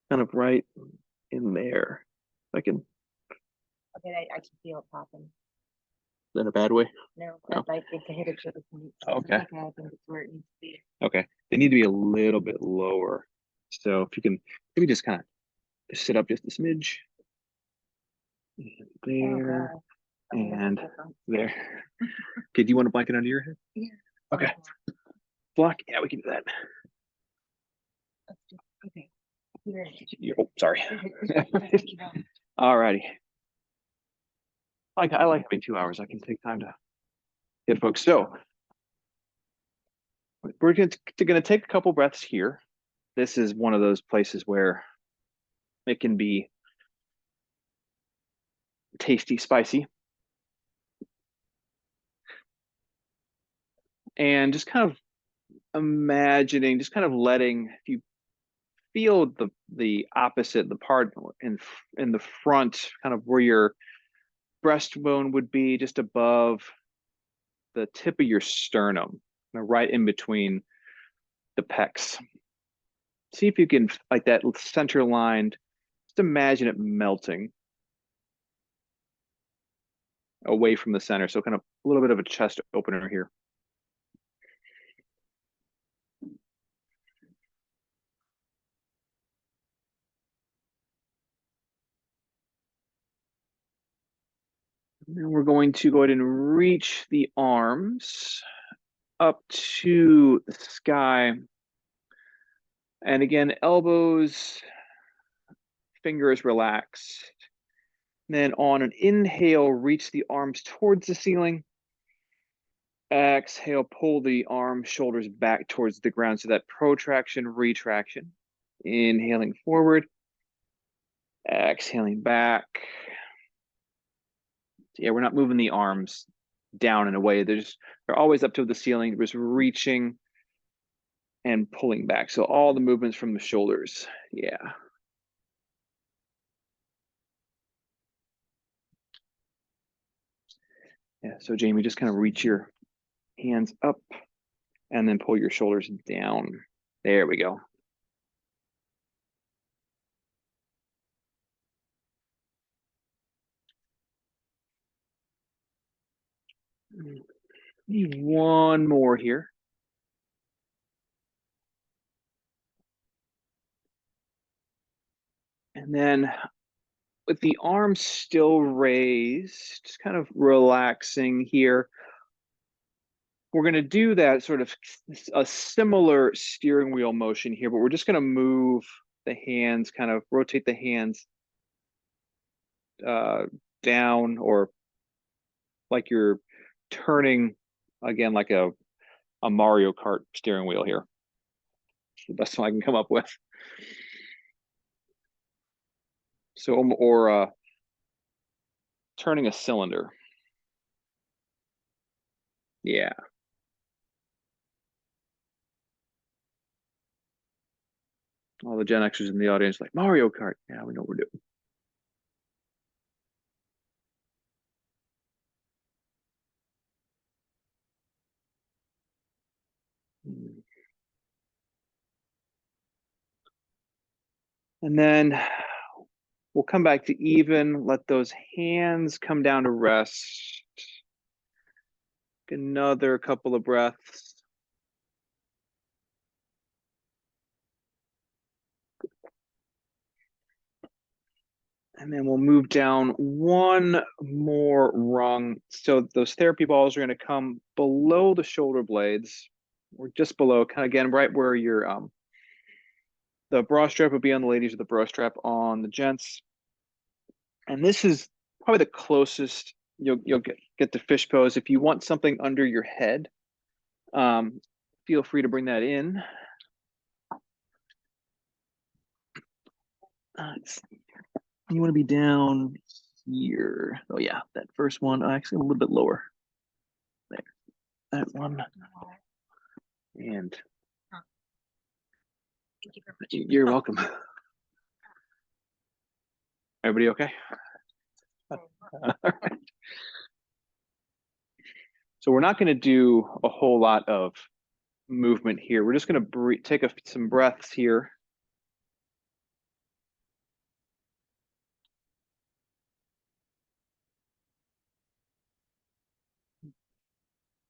kind of right in there. If I can, Okay, I can feel it popping. in a bad way. No, No. I think I hit it to the point. Okay. I think it's where it needs to be. Okay. They need to be a little bit lower. So if you can maybe just kind of sit up just a smidge. There Oh, and there. Okay, do you want a blanket under your head? yeah. Okay. Block. Yeah, we can do that. Okay. Oh, sorry. All righty. I like having 2 hours. I can take time to get folks. So we're going to take a couple breaths here. This is one of those places where it can be tasty, spicy. And just kind of imagining, just kind of letting, if you feel the opposite, the part in the front, kind of where your breastbone would be, just above the tip of your sternum, right in between the pecs. See if you can, like that center line, just imagine it melting away from the center. So kind of a little bit of a chest opener here. Then we're going to go ahead and reach the arms up to the sky. And again, elbows, fingers relaxed. Then on an inhale, reach the arms towards the ceiling. Exhale, pull the arms, shoulders back towards the ground. So that protraction, retraction. Inhaling forward. Exhaling back. Yeah, we're not moving the arms down in a way. They're always up to the ceiling. Just reaching and pulling back. So all the movements from the shoulders. Yeah. Yeah. So Jamie, just kind of reach your hands up and then pull your shoulders down. There we go. Need one more here. And then with the arms still raised, just kind of relaxing here. We're going to do that sort of a similar steering wheel motion here, but we're just going to move the hands, kind of rotate the hands down, or like you're turning, again, like a Mario Kart steering wheel here. It's the best one I can come up with. So, or turning a cylinder. Yeah. All the Gen Xers in the audience like Mario Kart. Yeah, we know what we're doing. And then we'll come back to even, let those hands come down to rest. Another couple of breaths. And then we'll move down one more rung. So those therapy balls are going to come below the shoulder blades, or just below, kind of again, right where your the bra strap would be on the ladies, or the bra strap on the gents. And this is probably the closest you'll get to fish pose. If you want something under your head, feel free to bring that in. You want to be down here. Oh yeah, that first one, actually a little bit lower. There, that one. And Thank you very much. you're welcome. Everybody okay? All right. So we're not going to do a whole lot of movement here. We're just going to take some breaths here.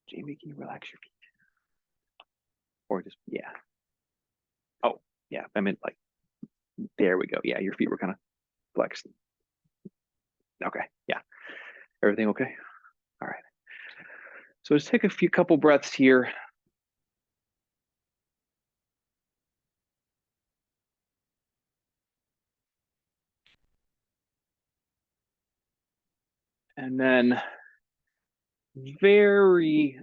Jamie, can you relax your feet? Or just, yeah. Oh, yeah, I meant like, there we go. Yeah, your feet were kind of flexed. Okay, yeah. Everything okay? All right. So just take a couple breaths here. And then very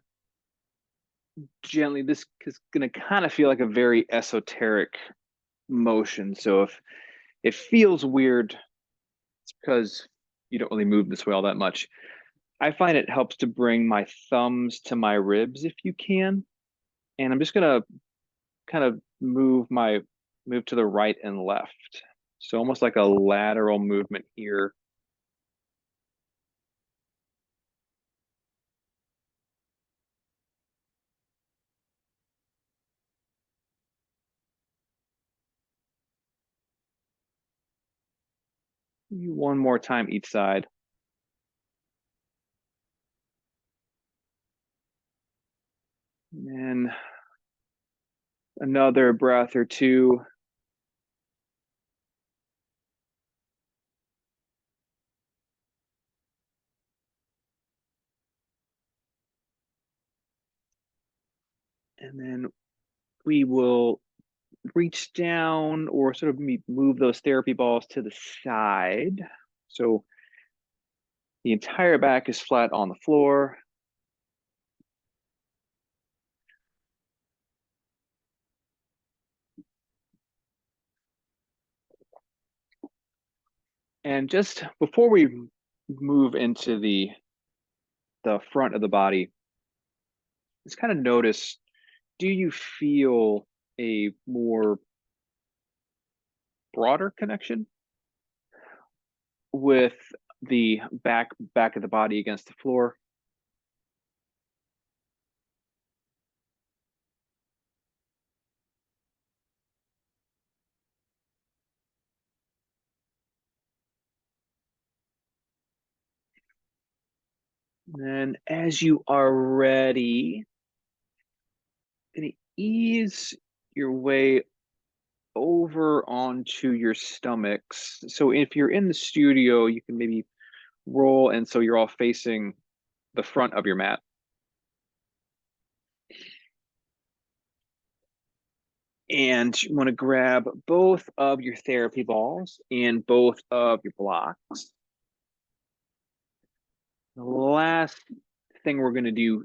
gently, this is going to kind of feel like a very esoteric motion. So if it feels weird, it's because you don't really move this way all that much. I find it helps to bring my thumbs to my ribs if you can. And I'm just going to kind of move to the right and left. So almost like a lateral movement here. One more time each side. And another breath or two. And then we will reach down or sort of move those therapy balls to the side. So the entire back is flat on the floor. And just before we move into the front of the body, just kind of notice, do you feel a more broader connection with the back of the body against the floor? And as you are ready, gonna ease your way over onto your stomachs. So if you're in the studio, you can maybe roll, and so you're all facing the front of your mat. And you want to grab both of your therapy balls and both of your blocks. The last thing we're going to do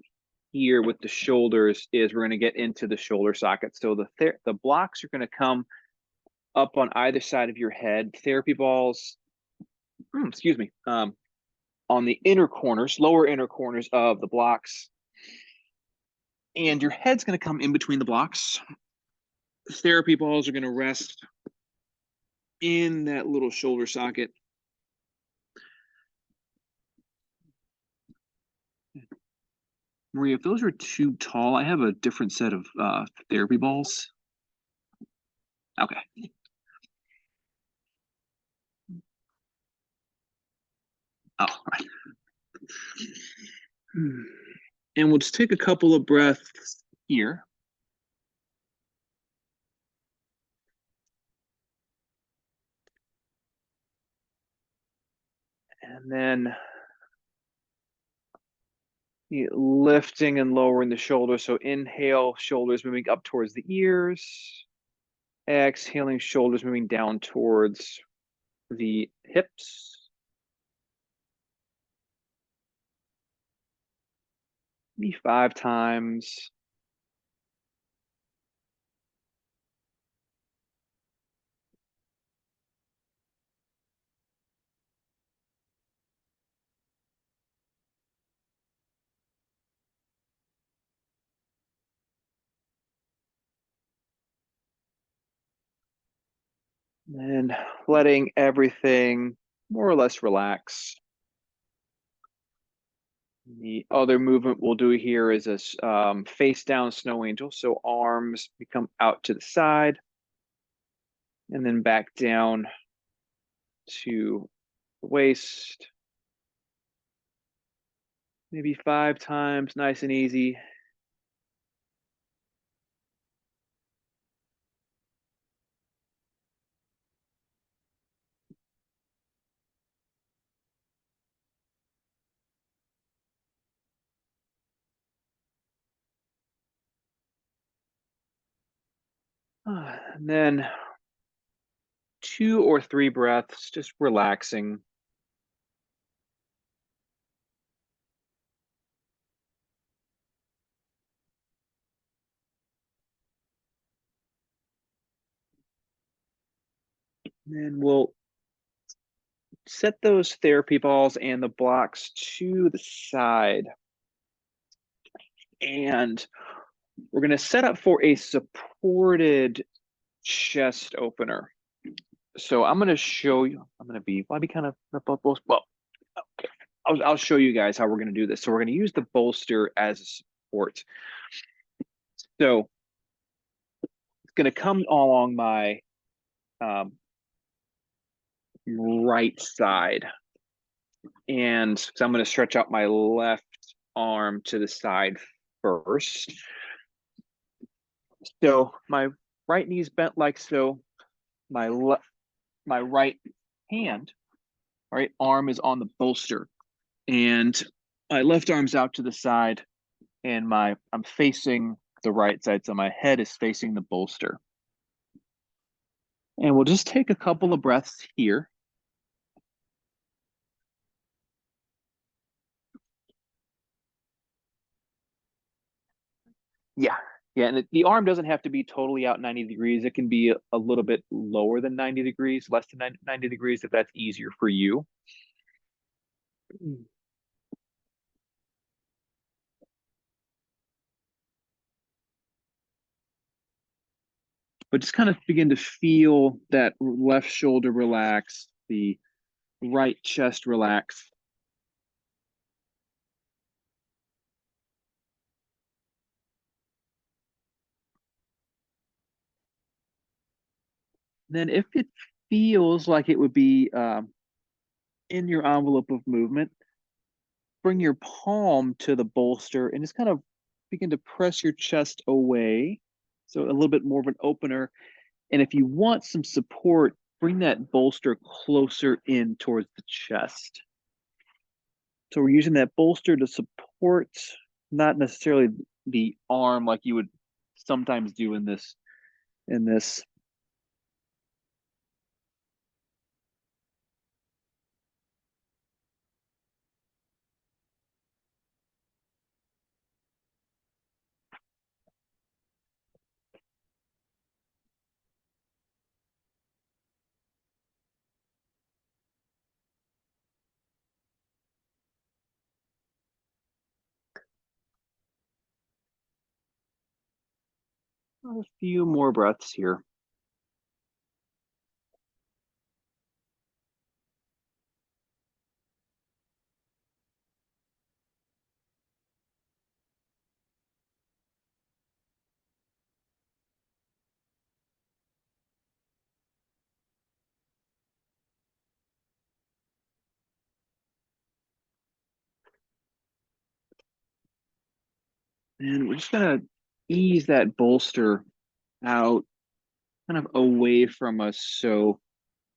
here with the shoulders is we're going to get into the shoulder socket. So the blocks are going to come up on either side of your head. Therapy balls, excuse me, on the inner corners, lower inner corners of the blocks. And your head's going to come in between the blocks. Therapy balls are going to rest in that little shoulder socket. Maria, if those are too tall, I have a different set of therapy balls. Okay. Oh, all right. And we'll just take a couple of breaths here. And then lifting and lowering the shoulders. So inhale, shoulders moving up towards the ears. Exhaling, shoulders moving down towards the hips. Maybe 5 times. And letting everything more or less relax. The other movement we'll do here is a face down snow angel. So arms become out to the side and then back down to the waist. Maybe 5 times, nice and easy. And then 2 or 3 breaths, just relaxing. And we'll set those therapy balls and the blocks to the side. And we're going to set up for a supported chest opener. So I'm going to show you, I'll be kind of, well, okay. I'll show you guys how we're going to do this. So we're going to use the bolster as a support. So it's going to come along my right side. And so I'm going to stretch out my left arm to the side first. So my right knee's bent like so. My right hand, right arm is on the bolster, and my left arm's out to the side, and I'm facing the right side, so my head is facing the bolster. And we'll just take a couple of breaths here. Yeah. Yeah, and the arm doesn't have to be totally out 90 degrees. It can be a little bit lower than 90 degrees, less than 90 degrees if that's easier for you. But just kind of begin to feel that left shoulder relax, the right chest relax. Then if it feels like it would be in your envelope of movement, bring your palm to the bolster and just kind of begin to press your chest away. So a little bit more of an opener. And if you want some support, bring that bolster closer in towards the chest. So we're using that bolster to support, not necessarily the arm like you would sometimes do in this. A few more breaths here. And we're just gonna ease that bolster out, kind of away from us, so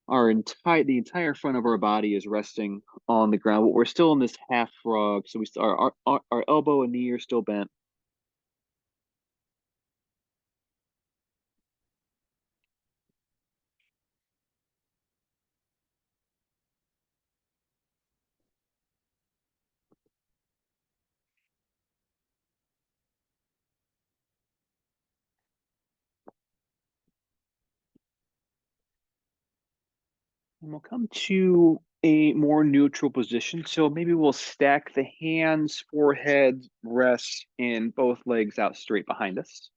the entire front of our body is resting on the ground. But we're still in this half frog, so our elbow and knee are still bent. And we'll come to a more neutral position. So maybe we'll stack the hands, forehead, rest, and both legs out straight behind us.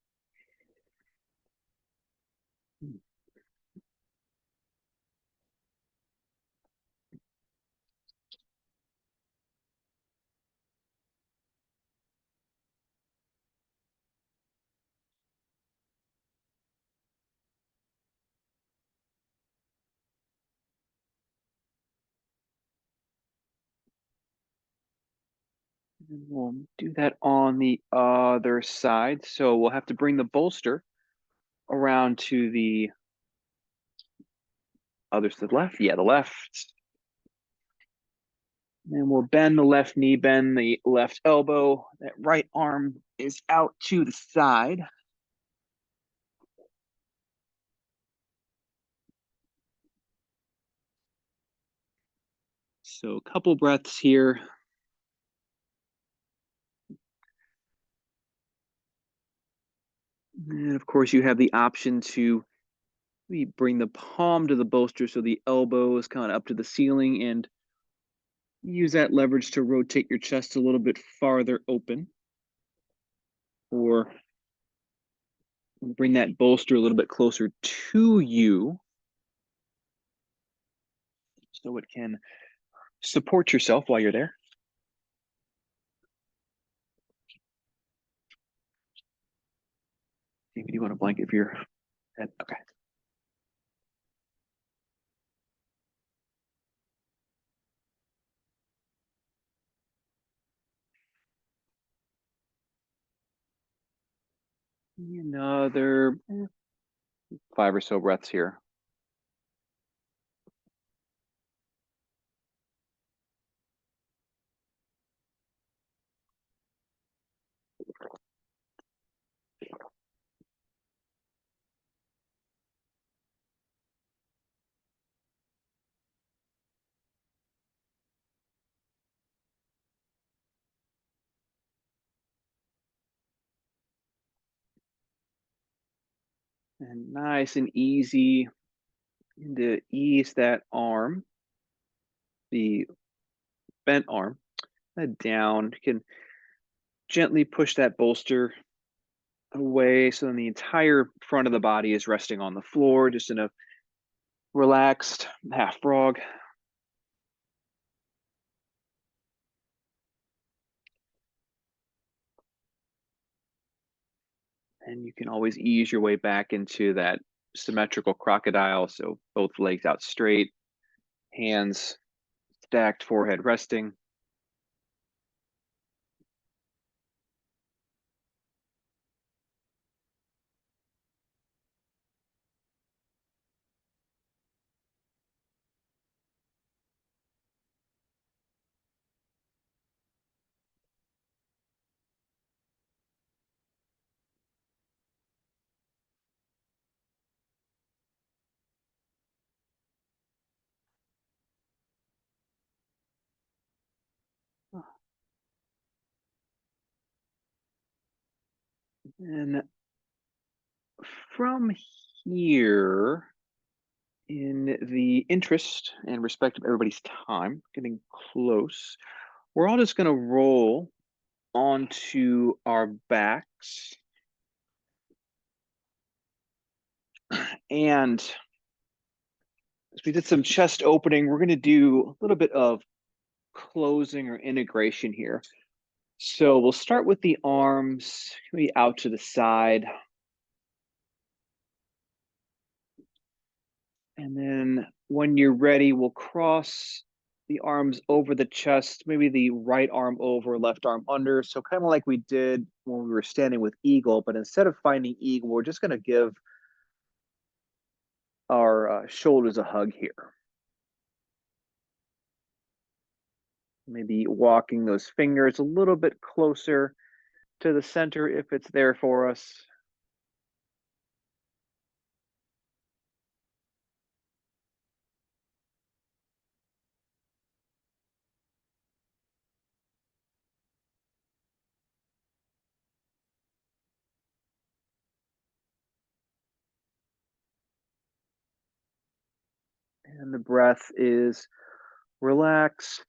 And we'll do that on the other side. So we'll have to bring the bolster around to the other to the left. Yeah, the left. And we'll bend the left knee, bend the left elbow. That right arm is out to the side. So a couple breaths here. And of course, you have the option to maybe bring the palm to the bolster so the elbow is kind of up to the ceiling, and use that leverage to rotate your chest a little bit farther open. Or bring that bolster a little bit closer to you so it can support yourself while you're there. If you want a blanket for your head. Okay. Another 5 or so breaths here. And nice and easy to ease that arm, the bent arm, down. You can gently push that bolster away so then the entire front of the body is resting on the floor, just in a relaxed half frog. And you can always ease your way back into that symmetrical crocodile. So both legs out straight, hands stacked, forehead resting. And from here, in the interest and respect of everybody's time, getting close, we're all just going to roll onto our backs. And as we did some chest opening, we're going to do a little bit of closing or integration here. So we'll start with the arms, maybe out to the side. And then when you're ready, we'll cross the arms over the chest, maybe the right arm over, left arm under. So kind of like we did when we were standing with eagle, but instead of finding eagle, we're just going to give our shoulders a hug here. Maybe walking those fingers a little bit closer to the center if it's there for us. And the breath is relaxed.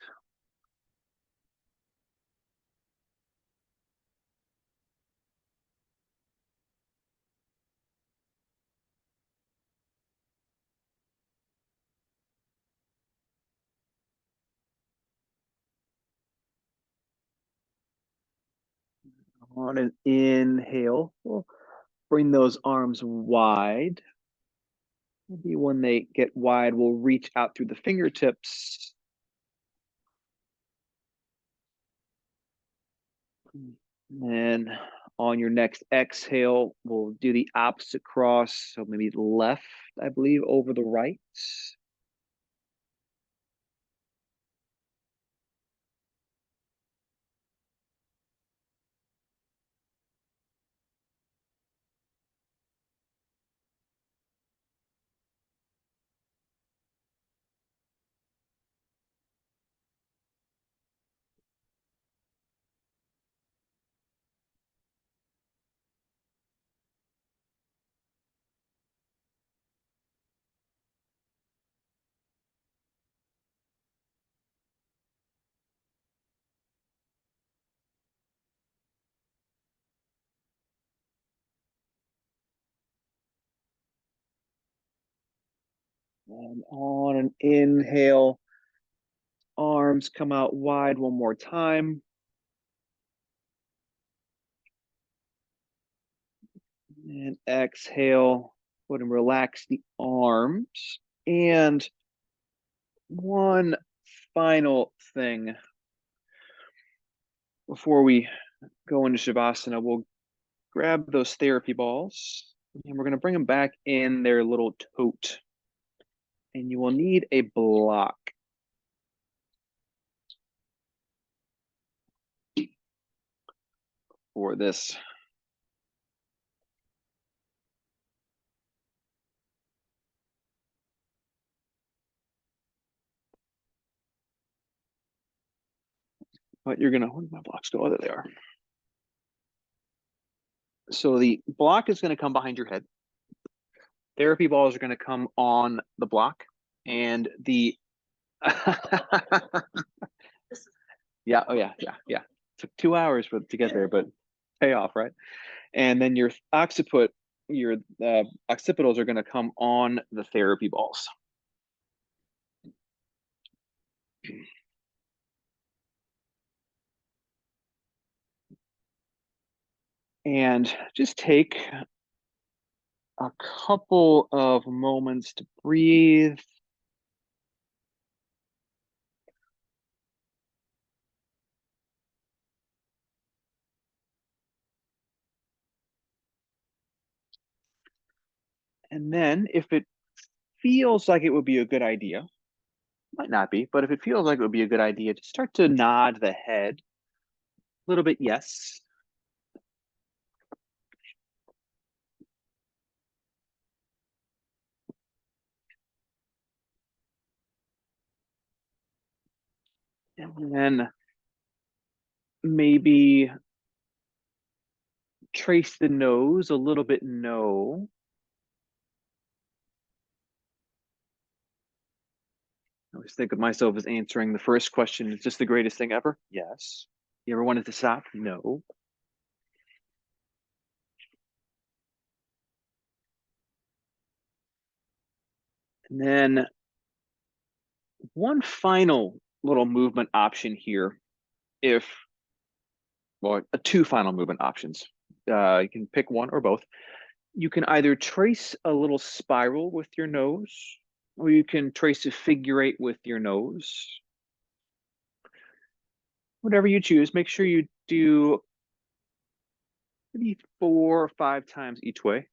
On an inhale, we'll bring those arms wide. Maybe when they get wide, we'll reach out through the fingertips. And on your next exhale, we'll do the opposite cross. So maybe left, I believe, over the right. And on an inhale, arms come out wide one more time. And exhale, go ahead and relax the arms. And one final thing before we go into Shavasana, we'll grab those therapy balls and we're going to bring them back in their little tote. And you will need a block for this. But you're going to, where did my blocks go? Oh, there they are. So the block is going to come behind your head. Therapy balls are going to come on the block. And the yeah, oh yeah. Took 2 hours to get there, but pay off, right? And then your occiput, your occipitals are going to come on the therapy balls. And just take a couple of moments to breathe. And then if it feels like it would be a good idea, might not be, but if it feels like it would be a good idea to start to nod the head a little bit, yes. And then maybe trace the nose a little bit, no. I always think of myself as answering the first question, is this the greatest thing ever? Yes. You ever wanted to stop? No. And then one final little movement option here, if, well, two final movement options. You can pick one or both. You can either trace a little spiral with your nose, or you can trace a figure eight with your nose. whatever you choose, make sure you do maybe 4 or 5 times each way.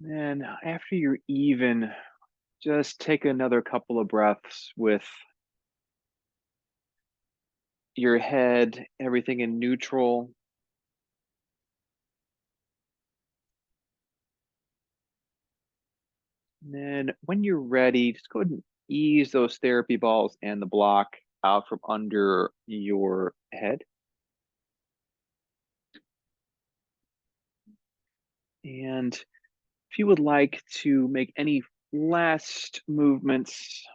Then after you're even, just take another couple of breaths with your head, everything in neutral. And then when you're ready, just go ahead and ease those therapy balls and the block out from under your head. And if you would like to make any last movements,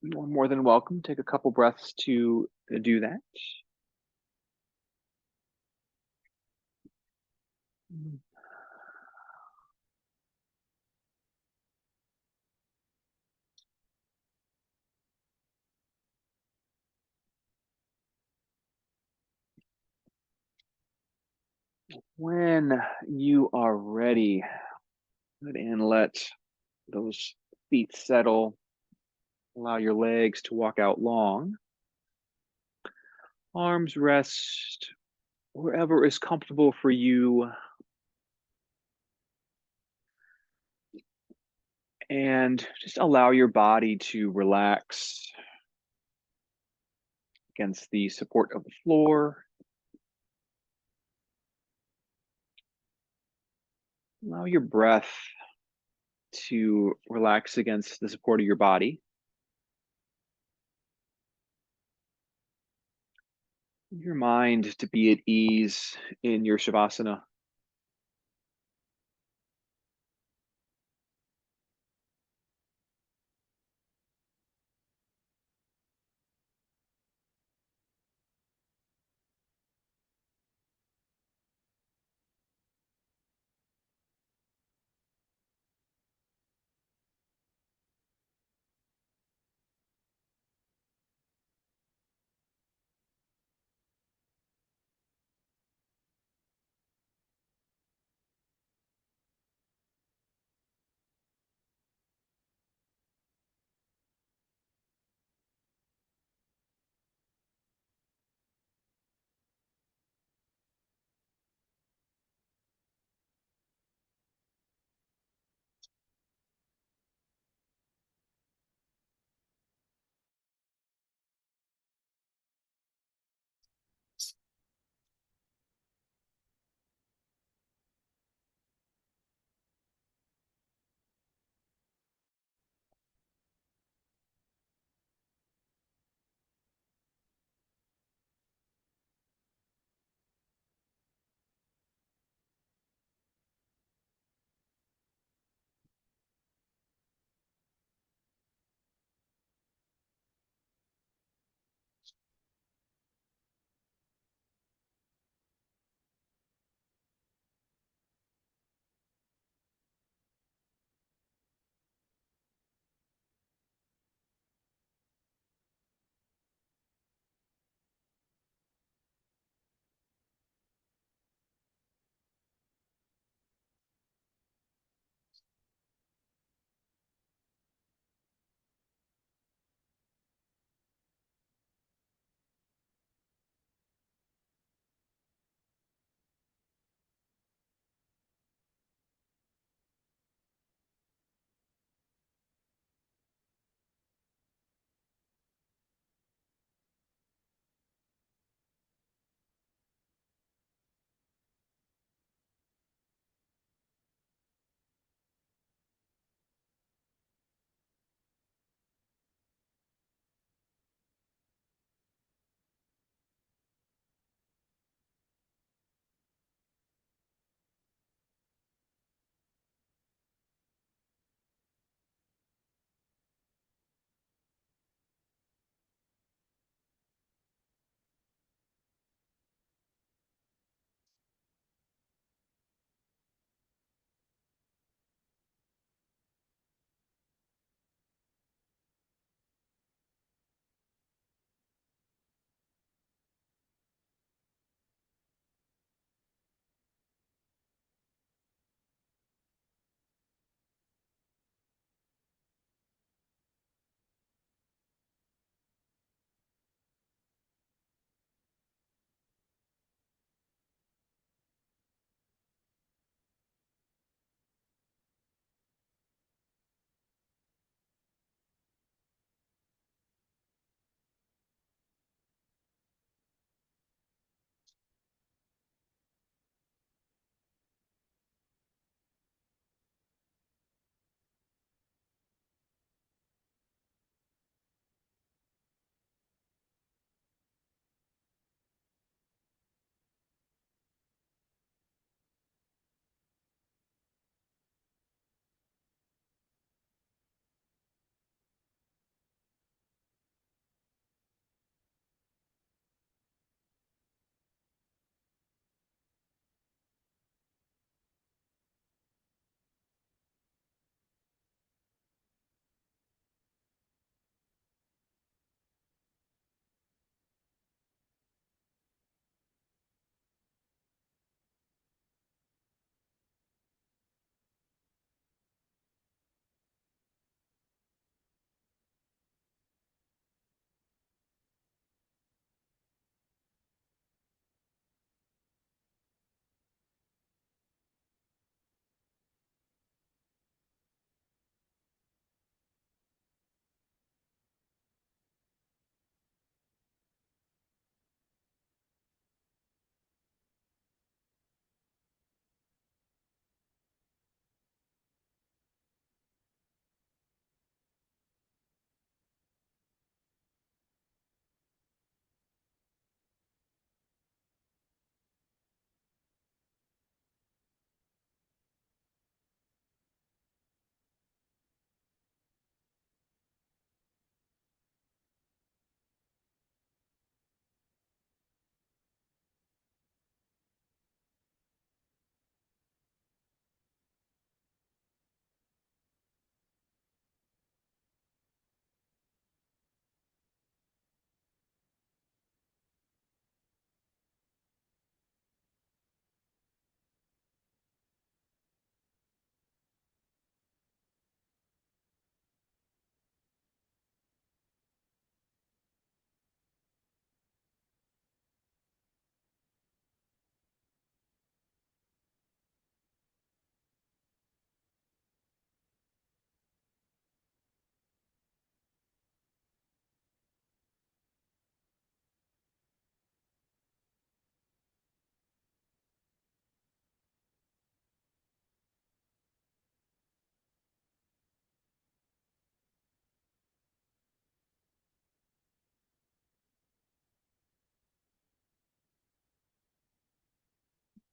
you're more than welcome. Take a couple breaths to do that. When you are ready, go ahead and let those feet settle. Allow your legs to walk out long. Arms rest wherever is comfortable for you. And just allow your body to relax against the support of the floor. Allow your breath to relax against the support of your body. Your mind to be at ease in your Shavasana.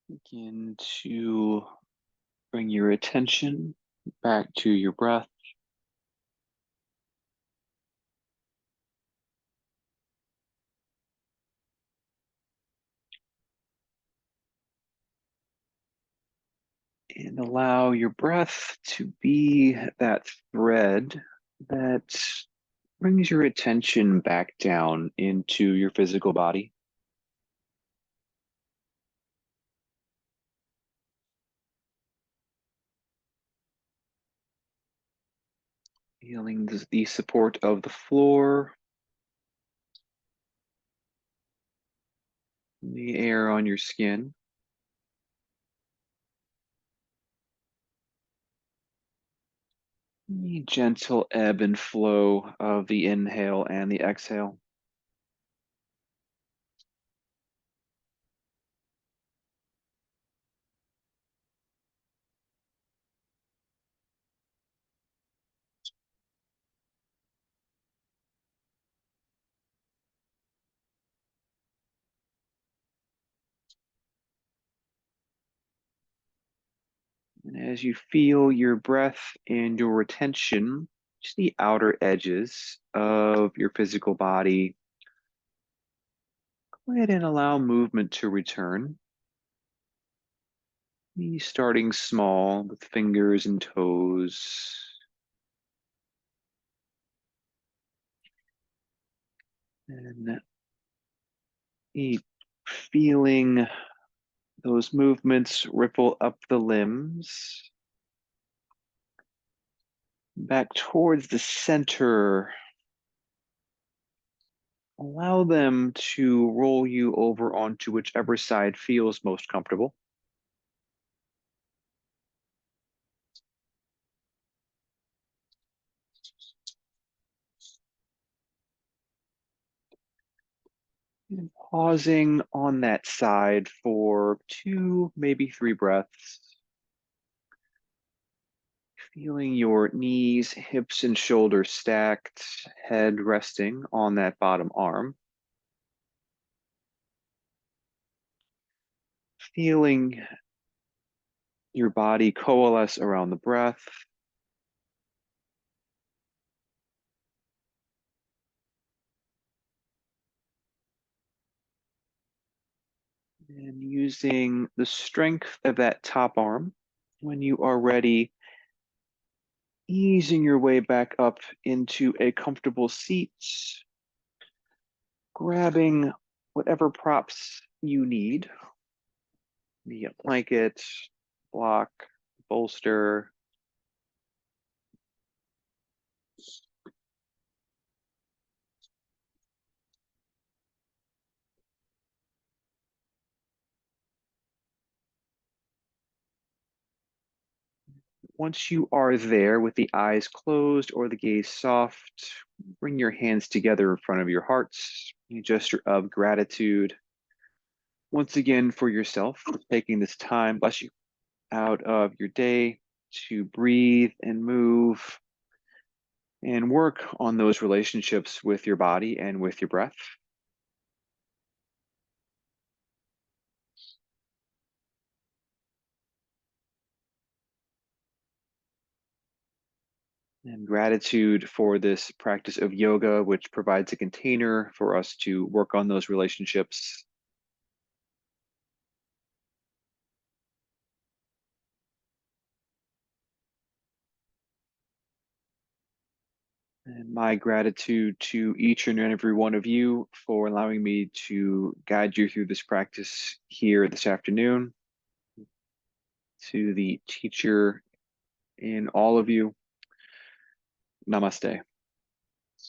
Begin to bring your attention back to your breath. And allow your breath to be that thread that brings your attention back down into your physical body. Feeling the support of the floor, the air on your skin. The gentle ebb and flow of the inhale and the exhale. And as you feel your breath and your attention, just the outer edges of your physical body, go ahead and allow movement to return. Maybe starting small with fingers and toes. And feeling those movements ripple up the limbs, back towards the center. Allow them to roll you over onto whichever side feels most comfortable. And pausing on that side for 2, maybe 3 breaths. Feeling your knees, hips, and shoulders stacked, head resting on that bottom arm. Feeling your body coalesce around the breath. And using the strength of that top arm, when you are ready, easing your way back up into a comfortable seat, grabbing whatever props you need, be a blanket, block, bolster. Once you are there with the eyes closed or the gaze soft, bring your hands together in front of your hearts, a gesture of gratitude. Once again, for yourself, taking this time, bless you, out of your day to breathe and move and work on those relationships with your body and with your breath. And gratitude for this practice of yoga, which provides a container for us to work on those relationships. And my gratitude to each and every one of you for allowing me to guide you through this practice here this afternoon. To the teacher in all of you, namaste.